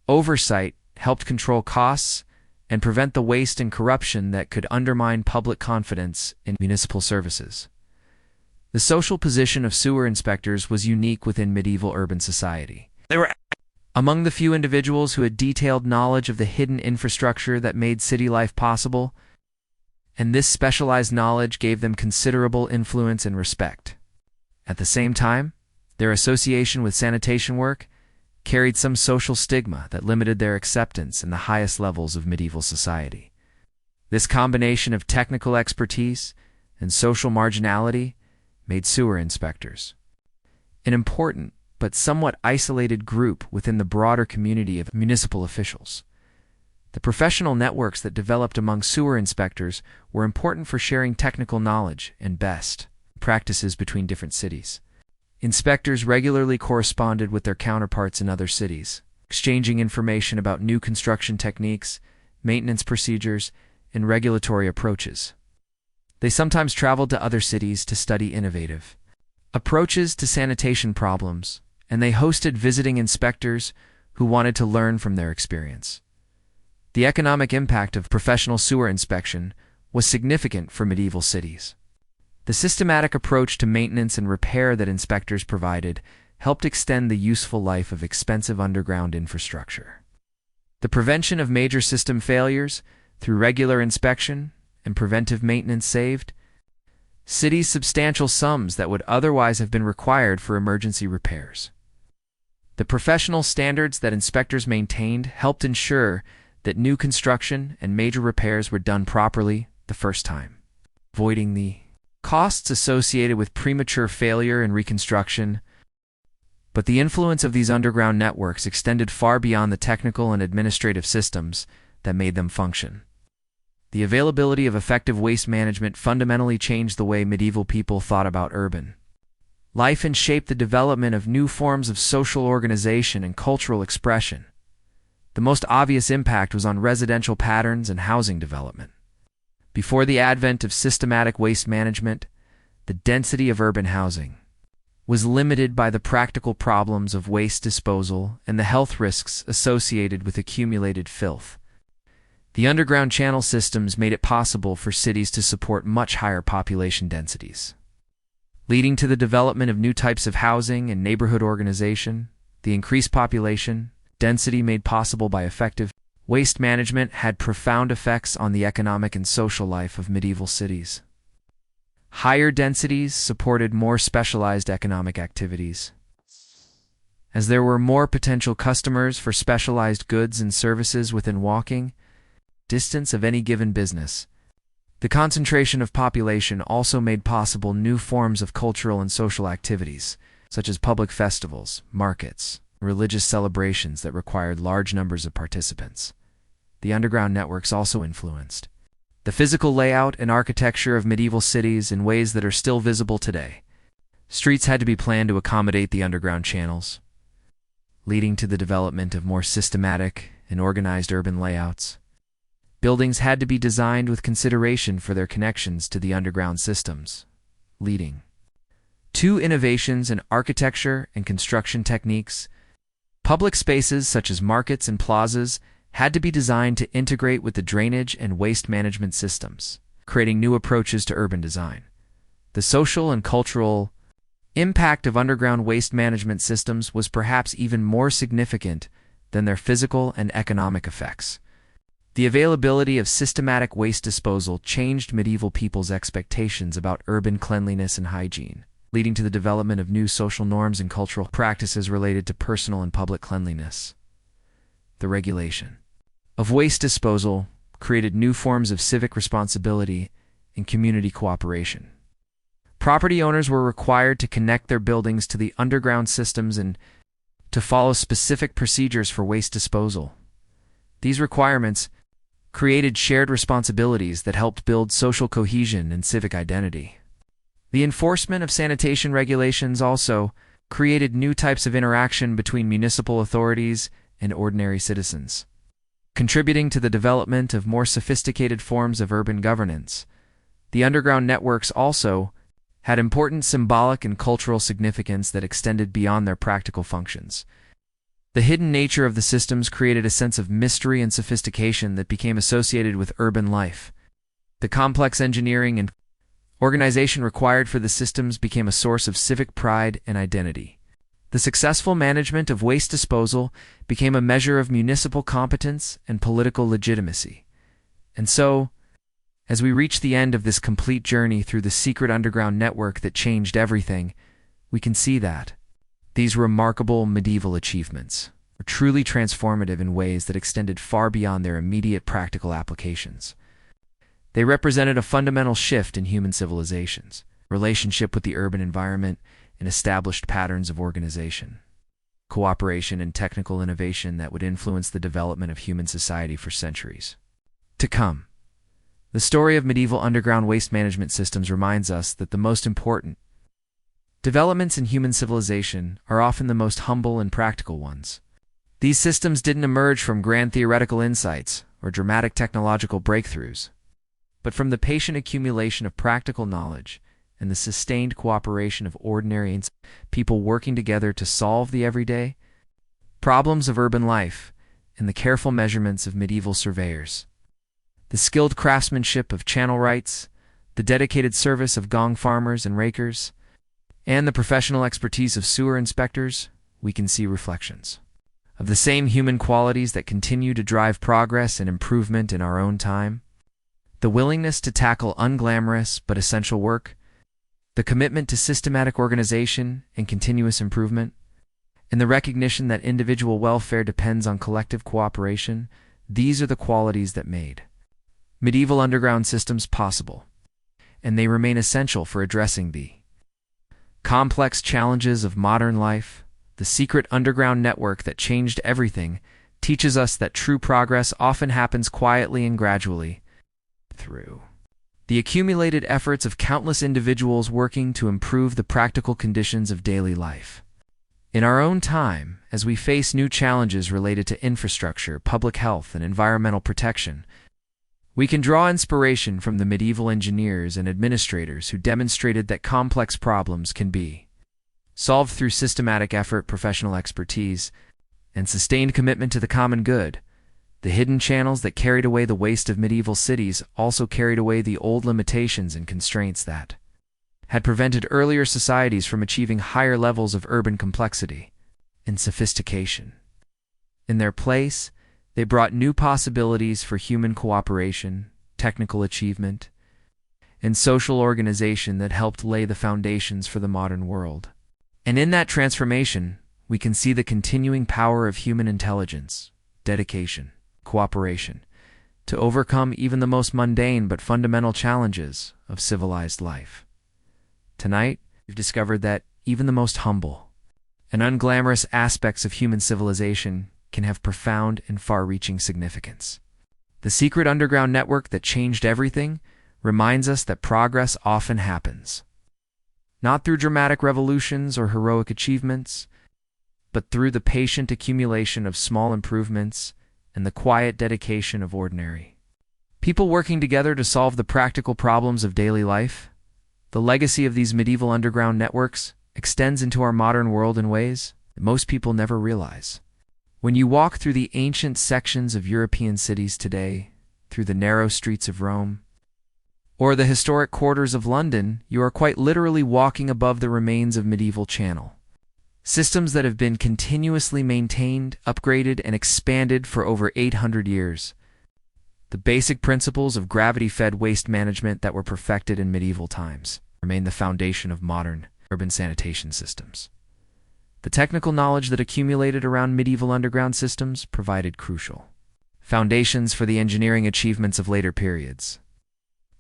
oversight helped control costs and prevent the waste and corruption that could undermine public confidence in municipal services. The social position of sewer inspectors was unique within medieval urban society. They were among the few individuals who had detailed knowledge of the hidden infrastructure that made city life possible, and this specialized knowledge gave them considerable influence and respect. At the same time, their association with sanitation work carried some social stigma that limited their acceptance in the highest levels of medieval society. This combination of technical expertise and social marginality made sewer inspectors an important but somewhat isolated group within the broader community of municipal officials. The professional networks that developed among sewer inspectors were important for sharing technical knowledge and best practices between different cities. Inspectors regularly corresponded with their counterparts in other cities, exchanging information about new construction techniques, maintenance procedures, and regulatory approaches. They sometimes traveled to other cities to study innovative approaches to sanitation problems, and they hosted visiting inspectors who wanted to learn from their experience. The economic impact of professional sewer inspection was significant for medieval cities. The systematic approach to maintenance and repair that inspectors provided helped extend the useful life of expensive underground infrastructure. The prevention of major system failures through regular inspection and preventive maintenance saved cities substantial sums that would otherwise have been required for emergency repairs. The professional standards that inspectors maintained helped ensure that new construction and major repairs were done properly the first time, avoiding the costs associated with premature failure and reconstruction. But the influence of these underground networks extended far beyond the technical and administrative systems that made them function. The availability of effective waste management fundamentally changed the way medieval people thought about urban life and shaped the development of new forms of social organization and cultural expression. The most obvious impact was on residential patterns and housing development. Before the advent of systematic waste management, the density of urban housing was limited by the practical problems of waste disposal and the health risks associated with accumulated filth. The underground channel systems made it possible for cities to support much higher population densities, leading to the development of new types of housing and neighborhood organization. The increased population density made possible by effective waste management had profound effects on the economic and social life of medieval cities. Higher densities supported more specialized economic activities, as there were more potential customers for specialized goods and services within walking distance of any given business. The concentration of population also made possible new forms of cultural and social activities, such as public festivals, markets, religious celebrations that required large numbers of participants. The underground networks also influenced the physical layout and architecture of medieval cities in ways that are still visible today. Streets had to be planned to accommodate the underground channels. leading to the development of more systematic and organized urban layouts. Buildings had to be designed with consideration for their connections to the underground systems, leading to innovations in architecture and construction techniques. Public spaces such as markets and plazas had to be designed to integrate with the drainage and waste management systems, creating new approaches to urban design. The social and cultural impact of underground waste management systems was perhaps even more significant than their physical and economic effects. The availability of systematic waste disposal changed medieval people's expectations about urban cleanliness and hygiene, leading to the development of new social norms and cultural practices related to personal and public cleanliness. The regulation of waste disposal created new forms of civic responsibility and community cooperation. Property owners were required to connect their buildings to the underground systems and to follow specific procedures for waste disposal. These requirements created shared responsibilities that helped build social cohesion and civic identity. The enforcement of sanitation regulations also created new types of interaction between municipal authorities and ordinary citizens, contributing to the development of more sophisticated forms of urban governance. The underground networks also had important symbolic and cultural significance that extended beyond their practical functions. The hidden nature of the systems created a sense of mystery and sophistication that became associated with urban life. The complex engineering and organization required for the systems became a source of civic pride and identity. The successful management of waste disposal became a measure of municipal competence and political legitimacy. And so, as we reach the end of this complete journey through the secret underground network that changed everything, we can see that these remarkable medieval achievements were truly transformative in ways that extended far beyond their immediate practical applications. They represented a fundamental shift in human civilization's relationship with the urban environment and established patterns of organization, cooperation, and technical innovation that would influence the development of human society for centuries to come. The story of medieval underground waste management systems reminds us that the most important developments in human civilization are often the most humble and practical ones. These systems didn't emerge from grand theoretical insights or dramatic technological breakthroughs, but from the patient accumulation of practical knowledge and the sustained cooperation of ordinary people working together to solve the everyday problems of urban life and the careful measurements of medieval surveyors. The skilled craftsmanship of channel wrights, the dedicated service of gong farmers and rakers, and the professional expertise of sewer inspectors, we can see reflections of the same human qualities that continue to drive progress and improvement in our own time. The willingness to tackle unglamorous but essential work, the commitment to systematic organization and continuous improvement, and the recognition that individual welfare depends on collective cooperation, these are the qualities that made medieval underground systems possible, and they remain essential for addressing the complex challenges of modern life. The secret underground network that changed everything teaches us that true progress often happens quietly and gradually through the accumulated efforts of countless individuals working to improve the practical conditions of daily life. In our own time, as we face new challenges related to infrastructure, public health, and environmental protection, we can draw inspiration from the medieval engineers and administrators who demonstrated that complex problems can be solved through systematic effort, professional expertise, and sustained commitment to the common good. The hidden channels that carried away the waste of medieval cities also carried away the old limitations and constraints that had prevented earlier societies from achieving higher levels of urban complexity and sophistication. In their place, they brought new possibilities for human cooperation, technical achievement, and social organization that helped lay the foundations for the modern world. And in that transformation, we can see the continuing power of human intelligence, dedication, cooperation, to overcome even the most mundane but fundamental challenges of civilized life. Tonight, we've discovered that even the most humble and unglamorous aspects of human civilization can have profound and far-reaching significance. The secret underground network that changed everything reminds us that progress often happens not through dramatic revolutions or heroic achievements, but through the patient accumulation of small improvements and the quiet dedication of ordinary people working together to solve the practical problems of daily life. The legacy of these medieval underground networks extends into our modern world in ways that most people never realize. When you walk through the ancient sections of European cities today, through the narrow streets of Rome, or the historic quarters of London, you are quite literally walking above the remains of medieval channel systems that have been continuously maintained, upgraded, and expanded for over 800 years. The basic principles of gravity-fed waste management that were perfected in medieval times remain the foundation of modern urban sanitation systems. The technical knowledge that accumulated around medieval underground systems provided crucial foundations for the engineering achievements of later periods.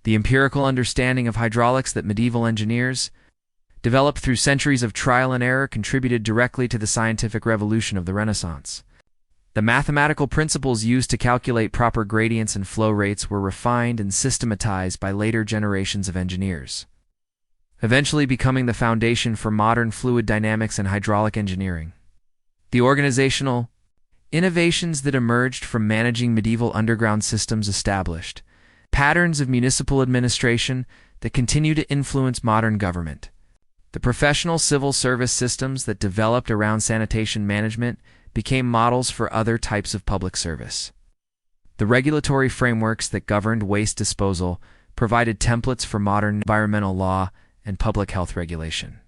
The empirical understanding of hydraulics that medieval engineers developed through centuries of trial and error contributed directly to the scientific revolution of the Renaissance. The mathematical principles used to calculate proper gradients and flow rates were refined and systematized by later generations of engineers, eventually becoming the foundation for modern fluid dynamics and hydraulic engineering. The organizational innovations that emerged from managing medieval underground systems established patterns of municipal administration that continue to influence modern government. The professional civil service systems that developed around sanitation management became models for other types of public service. The regulatory frameworks that governed waste disposal provided templates for modern environmental law and public health regulation.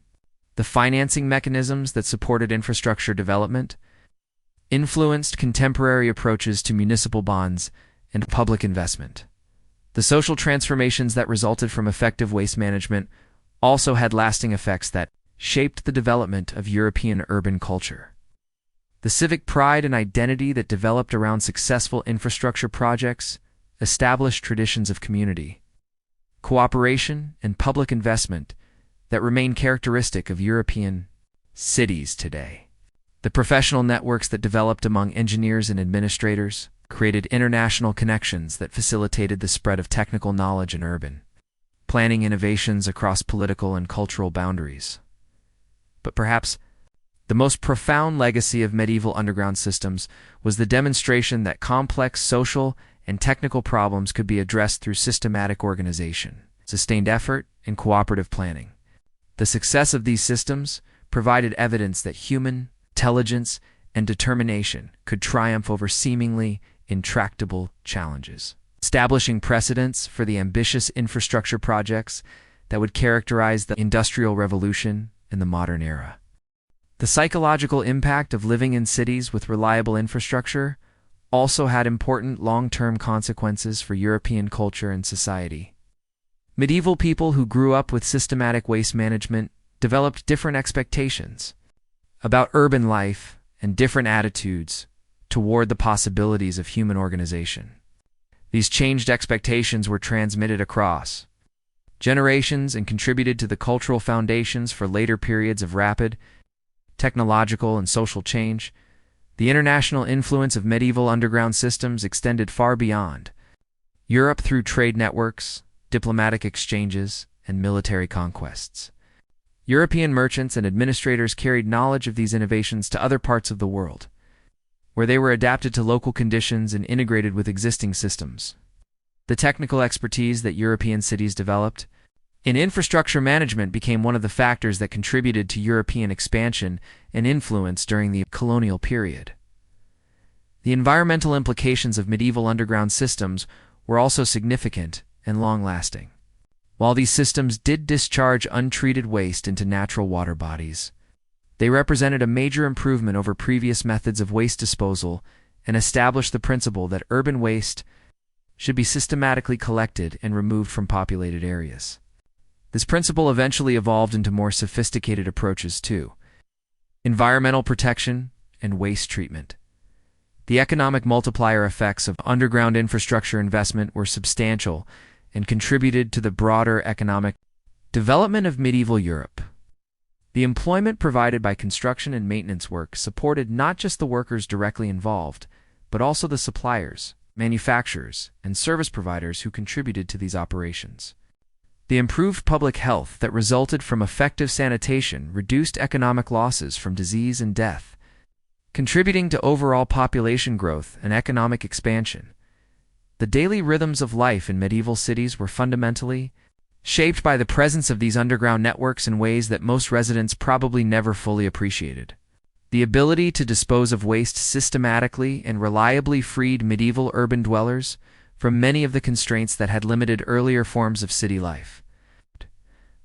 The financing mechanisms that supported infrastructure development influenced contemporary approaches to municipal bonds and public investment. The social transformations that resulted from effective waste management also had lasting effects that shaped the development of European urban culture. The civic pride and identity that developed around successful infrastructure projects established traditions of community, cooperation, and public investment that remain characteristic of European cities today. The professional networks that developed among engineers and administrators created international connections that facilitated the spread of technical knowledge in urban planning innovations across political and cultural boundaries. But perhaps the most profound legacy of medieval underground systems was the demonstration that complex social and technical problems could be addressed through systematic organization, sustained effort, and cooperative planning. The success of these systems provided evidence that human intelligence and determination could triumph over seemingly intractable challenges, establishing precedents for the ambitious infrastructure projects that would characterize the Industrial Revolution in the modern era. The psychological impact of living in cities with reliable infrastructure also had important long-term consequences for European culture and society. Medieval people who grew up with systematic waste management developed different expectations about urban life and different attitudes toward the possibilities of human organization. These changed expectations were transmitted across generations and contributed to the cultural foundations for later periods of rapid technological and social change. The international influence of medieval underground systems extended far beyond Europe through trade networks, diplomatic exchanges, and military conquests. European merchants and administrators carried knowledge of these innovations to other parts of the world, where they were adapted to local conditions and integrated with existing systems. The technical expertise that European cities developed in infrastructure management became one of the factors that contributed to European expansion and influence during the colonial period. The environmental implications of medieval underground systems were also significant and long-lasting. While these systems did discharge untreated waste into natural water bodies, they represented a major improvement over previous methods of waste disposal and established the principle that urban waste should be systematically collected and removed from populated areas. This principle eventually evolved into more sophisticated approaches to environmental protection and waste treatment. The economic multiplier effects of underground infrastructure investment were substantial and contributed to the broader economic development of medieval Europe. The employment provided by construction and maintenance work supported not just the workers directly involved, but also the suppliers, manufacturers, and service providers who contributed to these operations. The improved public health that resulted from effective sanitation reduced economic losses from disease and death, contributing to overall population growth and economic expansion. The daily rhythms of life in medieval cities were fundamentally shaped by the presence of these underground networks in ways that most residents probably never fully appreciated. The ability to dispose of waste systematically and reliably freed medieval urban dwellers from many of the constraints that had limited earlier forms of city life.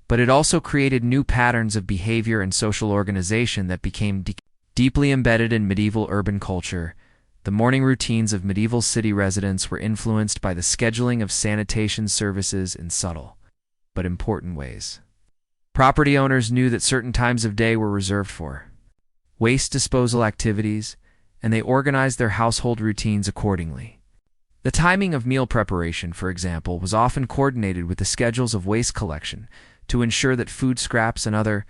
But it also created new patterns of behavior and social organization that became deeply embedded in medieval urban culture. The morning routines of medieval city residents were influenced by the scheduling of sanitation services in subtle but important ways. Property owners knew that certain times of day were reserved for waste disposal activities, and they organized their household routines accordingly. The timing of meal preparation, for example, was often coordinated with the schedules of waste collection to ensure that food scraps and other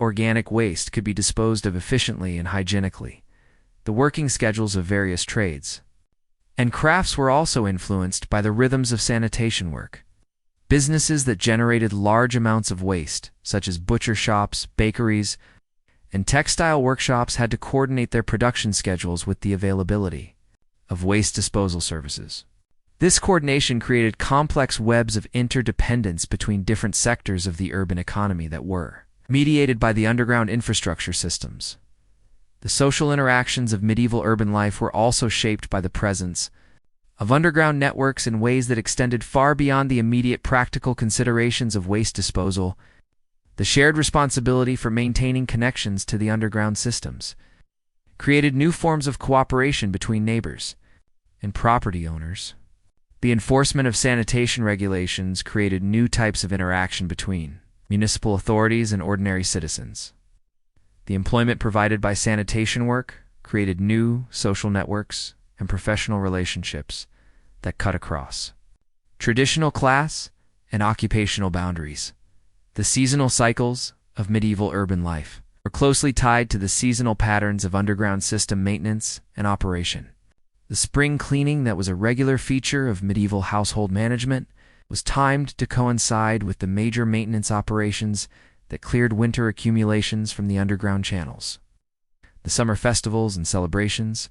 organic waste could be disposed of efficiently and hygienically. The working schedules of various trades and crafts were also influenced by the rhythms of sanitation work. Businesses that generated large amounts of waste, such as butcher shops, bakeries, and textile workshops, had to coordinate their production schedules with the availability of waste disposal services. This coordination created complex webs of interdependence between different sectors of the urban economy that were mediated by the underground infrastructure systems. The social interactions of medieval urban life were also shaped by the presence of underground networks in ways that extended far beyond the immediate practical considerations of waste disposal. The shared responsibility for maintaining connections to the underground systems created new forms of cooperation between neighbors and property owners. The enforcement of sanitation regulations created new types of interaction between municipal authorities and ordinary citizens. The employment provided by sanitation work created new social networks and professional relationships that cut across traditional class and occupational boundaries. The seasonal cycles of medieval urban life were closely tied to the seasonal patterns of underground system maintenance and operation. The spring cleaning that was a regular feature of medieval household management was timed to coincide with the major maintenance operations that cleared winter accumulations from the underground channels. The summer festivals and celebrations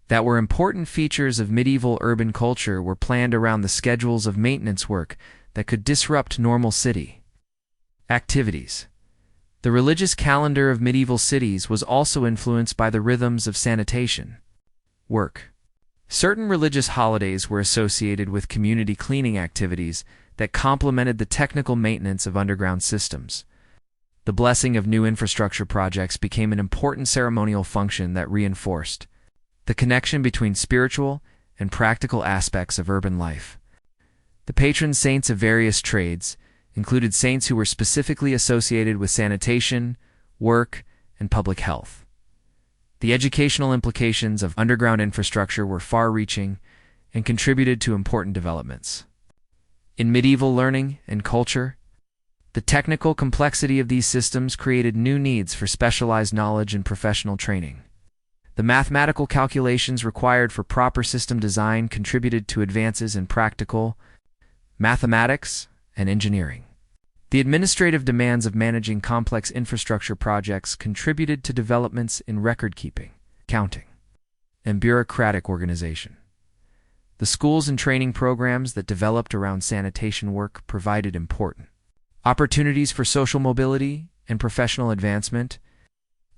that were important features of medieval urban culture were planned around the schedules of maintenance work that could disrupt normal city activities. The religious calendar of medieval cities was also influenced by the rhythms of sanitation work. Certain religious holidays were associated with community cleaning activities that complemented the technical maintenance of underground systems. The blessing of new infrastructure projects became an important ceremonial function that reinforced the connection between spiritual and practical aspects of urban life. The patron saints of various trades included saints who were specifically associated with sanitation, work, and public health. The educational implications of underground infrastructure were far-reaching and contributed to important developments. In medieval learning and culture, the technical complexity of these systems created new needs for specialized knowledge and professional training. The mathematical calculations required for proper system design contributed to advances in practical mathematics and engineering. The administrative demands of managing complex infrastructure projects contributed to developments in record-keeping, counting, and bureaucratic organization. The schools and training programs that developed around sanitation work provided important opportunities for social mobility and professional advancement.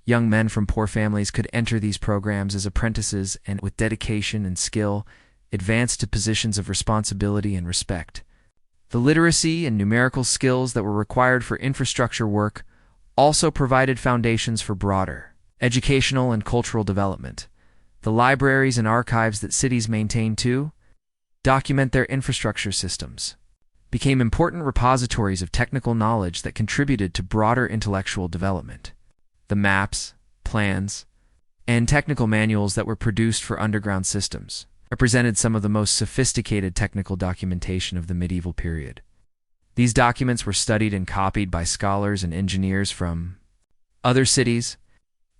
Young men from poor families could enter these programs as apprentices and, with dedication and skill, advance to positions of responsibility and respect. The literacy and numerical skills that were required for infrastructure work also provided foundations for broader educational and cultural development. The libraries and archives that cities maintained to document their infrastructure systems became important repositories of technical knowledge that contributed to broader intellectual development. The maps, plans, and technical manuals that were produced for underground systems represented some of the most sophisticated technical documentation of the medieval period. These documents were studied and copied by scholars and engineers from other cities,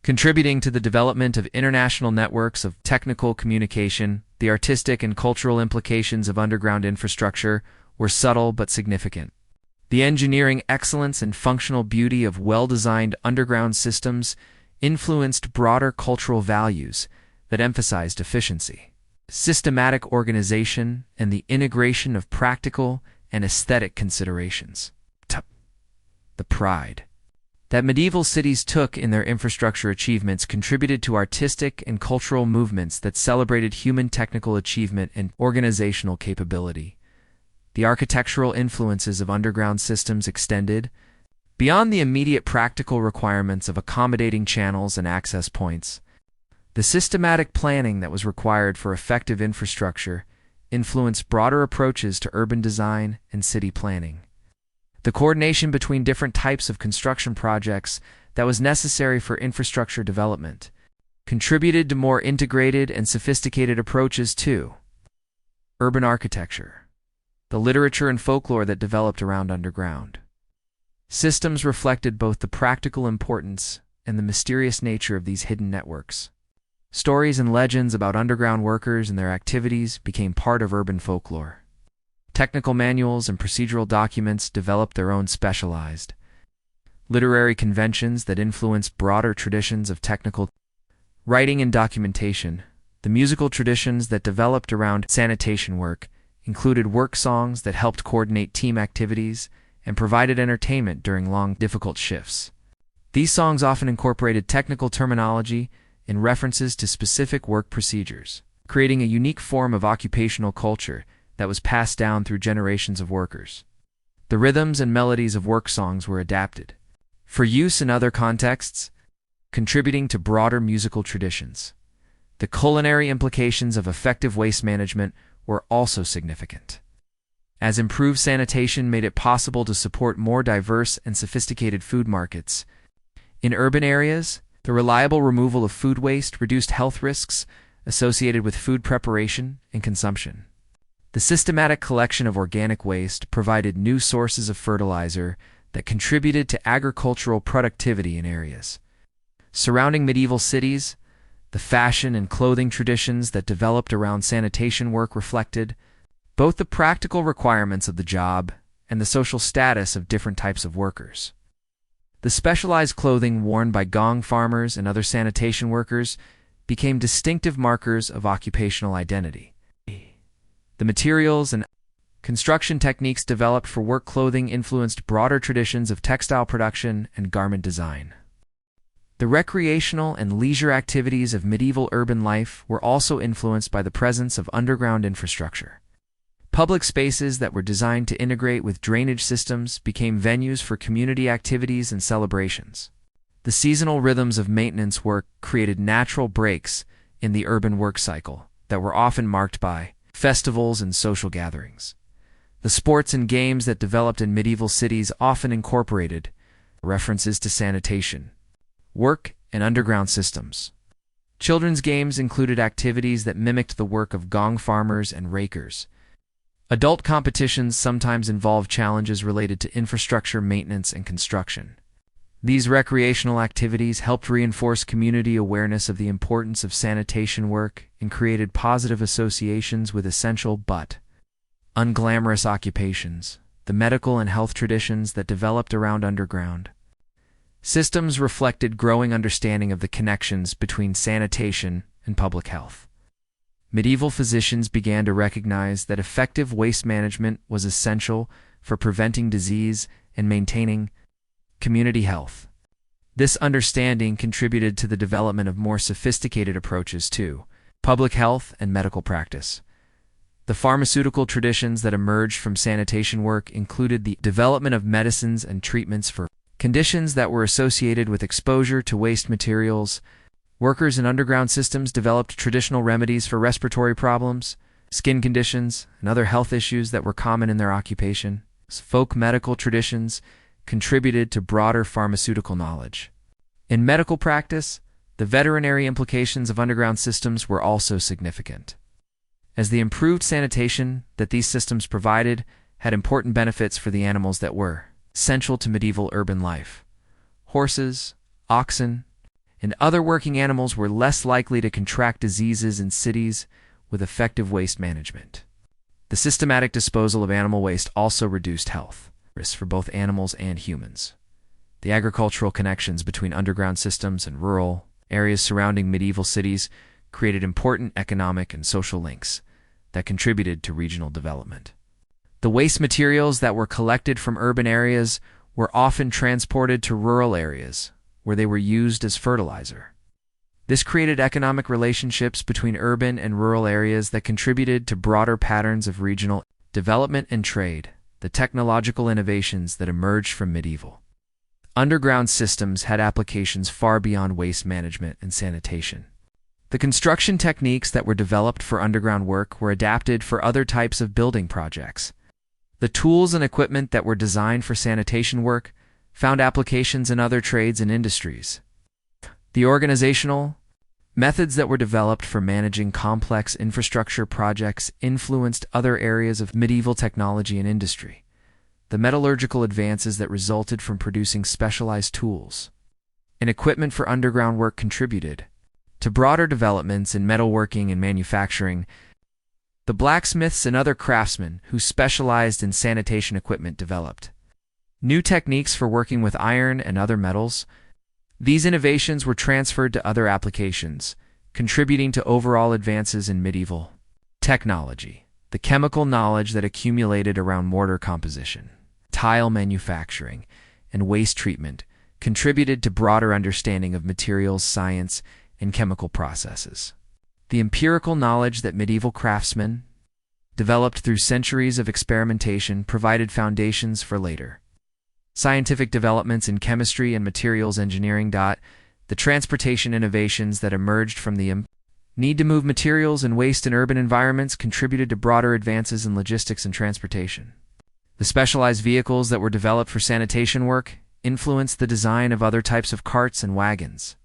contributing to the development of international networks of technical communication. The artistic and cultural implications of underground infrastructure were subtle but significant. The engineering excellence and functional beauty of well-designed underground systems influenced broader cultural values that emphasized efficiency, systematic organization, and the integration of practical and aesthetic considerations. The pride that medieval cities took in their infrastructure achievements contributed to artistic and cultural movements that celebrated human technical achievement and organizational capability. The architectural influences of underground systems extended beyond the immediate practical requirements of accommodating channels and access points. The systematic planning that was required for effective infrastructure influenced broader approaches to urban design and city planning. The coordination between different types of construction projects that was necessary for infrastructure development contributed to more integrated and sophisticated approaches to urban architecture, the literature and folklore that developed around underground systems reflected both the practical importance and the mysterious nature of these hidden networks. Stories and legends about underground workers and their activities became part of urban folklore. Technical manuals and procedural documents developed their own specialized literary conventions that influenced broader traditions of technical writing and documentation. The musical traditions that developed around sanitation work included work songs that helped coordinate team activities and provided entertainment during long, difficult shifts. These songs often incorporated technical terminology and references to specific work procedures, creating a unique form of occupational culture that was passed down through generations of workers. The rhythms and melodies of work songs were adapted for use in other contexts, contributing to broader musical traditions. The culinary implications of effective waste management were also significant, as improved sanitation made it possible to support more diverse and sophisticated food markets. In urban areas, the reliable removal of food waste reduced health risks associated with food preparation and consumption. The systematic collection of organic waste provided new sources of fertilizer that contributed to agricultural productivity in areas surrounding medieval cities. The fashion and clothing traditions that developed around sanitation work reflected both the practical requirements of the job and the social status of different types of workers. The specialized clothing worn by gong farmers and other sanitation workers became distinctive markers of occupational identity. The materials and construction techniques developed for work clothing influenced broader traditions of textile production and garment design. The recreational and leisure activities of medieval urban life were also influenced by the presence of underground infrastructure. Public spaces that were designed to integrate with drainage systems became venues for community activities and celebrations. The seasonal rhythms of maintenance work created natural breaks in the urban work cycle that were often marked by festivals and social gatherings. The sports and games that developed in medieval cities often incorporated references to sanitation work and underground systems. Children's games included activities that mimicked the work of gong farmers and rakers. Adult competitions sometimes involved challenges related to infrastructure maintenance and construction. These recreational activities helped reinforce community awareness of the importance of sanitation work and created positive associations with essential but unglamorous occupations. The medical and health traditions that developed around underground systems reflected growing understanding of the connections between sanitation and public health. Medieval physicians began to recognize that effective waste management was essential for preventing disease and maintaining community health. This understanding contributed to the development of more sophisticated approaches to public health and medical practice. The pharmaceutical traditions that emerged from sanitation work included the development of medicines and treatments for conditions that were associated with exposure to waste materials. Workers in underground systems developed traditional remedies for respiratory problems, skin conditions, and other health issues that were common in their occupation. Folk medical traditions contributed to broader pharmaceutical knowledge. In medical practice, the veterinary implications of underground systems were also significant, as the improved sanitation that these systems provided had important benefits for the animals that were central to medieval urban life. Horses, oxen, and other working animals were less likely to contract diseases in cities with effective waste management. The systematic disposal of animal waste also reduced health risks for both animals and humans. The agricultural connections between underground systems and rural areas surrounding medieval cities created important economic and social links that contributed to regional development. The waste materials that were collected from urban areas were often transported to rural areas, where they were used as fertilizer. This created economic relationships between urban and rural areas that contributed to broader patterns of regional development and trade, the technological innovations that emerged from medieval underground systems had applications far beyond waste management and sanitation. The construction techniques that were developed for underground work were adapted for other types of building projects. The tools and equipment that were designed for sanitation work found applications in other trades and industries. The organizational methods that were developed for managing complex infrastructure projects influenced other areas of medieval technology and industry. The metallurgical advances that resulted from producing specialized tools and equipment for underground work contributed to broader developments in metalworking and manufacturing. The blacksmiths and other craftsmen who specialized in sanitation equipment developed new techniques for working with iron and other metals. These innovations were transferred to other applications, contributing to overall advances in medieval technology. The chemical knowledge that accumulated around mortar composition, tile manufacturing, and waste treatment contributed to broader understanding of materials science and chemical processes. The empirical knowledge that medieval craftsmen developed through centuries of experimentation provided foundations for later scientific developments in chemistry and materials engineering. The transportation innovations that emerged from the need to move materials and waste in urban environments contributed to broader advances in logistics and transportation. The specialized vehicles that were developed for sanitation work influenced the design of other types of carts and wagons.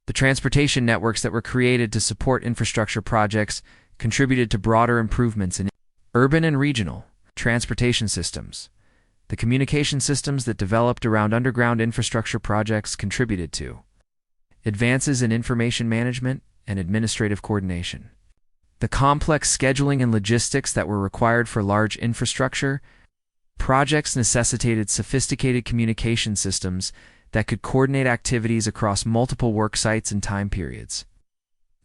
The transportation networks that were created to support infrastructure projects contributed to broader improvements in urban and regional transportation systems. The communication systems that developed around underground infrastructure projects contributed to advances in information management and administrative coordination. The complex scheduling and logistics that were required for large infrastructure projects necessitated sophisticated communication systems that could coordinate activities across multiple work sites and time periods.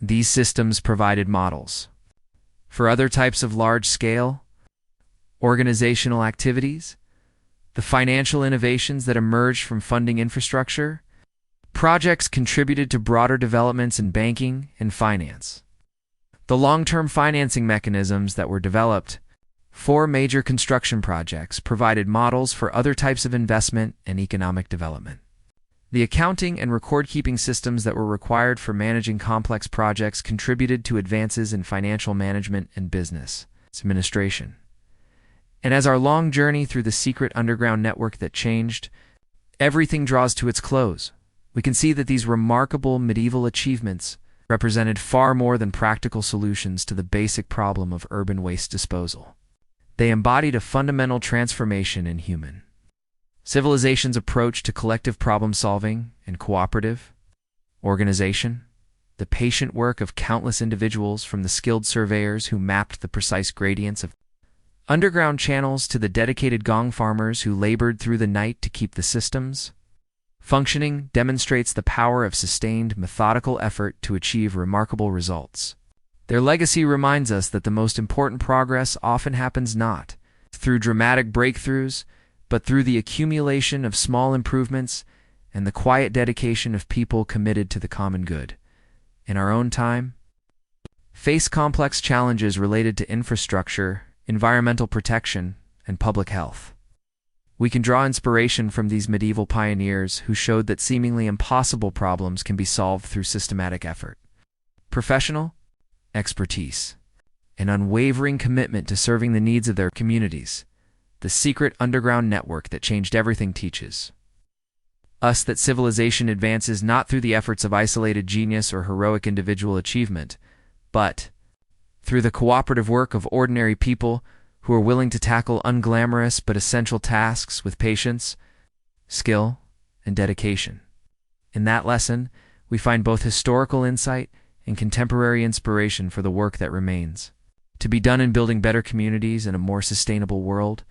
These systems provided models for other types of large-scale organizational activities. The financial innovations that emerged from funding infrastructure projects contributed to broader developments in banking and finance. The long-term financing mechanisms that were developed for major construction projects provided models for other types of investment and economic development. The accounting and record-keeping systems that were required for managing complex projects contributed to advances in financial management and business administration. And as our long journey through the secret underground network that changed everything draws to its close, we can see that these remarkable medieval achievements represented far more than practical solutions to the basic problem of urban waste disposal. They embodied a fundamental transformation in human civilization's approach to collective problem-solving and cooperative organization. The patient work of countless individuals, from the skilled surveyors who mapped the precise gradients of underground channels to the dedicated gong farmers who labored through the night to keep the systems functioning, demonstrates the power of sustained, methodical effort to achieve remarkable results. Their legacy reminds us that the most important progress often happens not through dramatic breakthroughs, but through the accumulation of small improvements and the quiet dedication of people committed to the common good. In our own time, face complex challenges related to infrastructure, environmental protection, and public health. We can draw inspiration from these medieval pioneers who showed that seemingly impossible problems can be solved through systematic effort, professional expertise, and unwavering commitment to serving the needs of their communities. The secret underground network that changed everything teaches us that civilization advances not through the efforts of isolated genius or heroic individual achievement, but through the cooperative work of ordinary people who are willing to tackle unglamorous but essential tasks with patience, skill, and dedication. In that lesson, we find both historical insight and contemporary inspiration for the work that remains to be done in building better communities and a more sustainable world.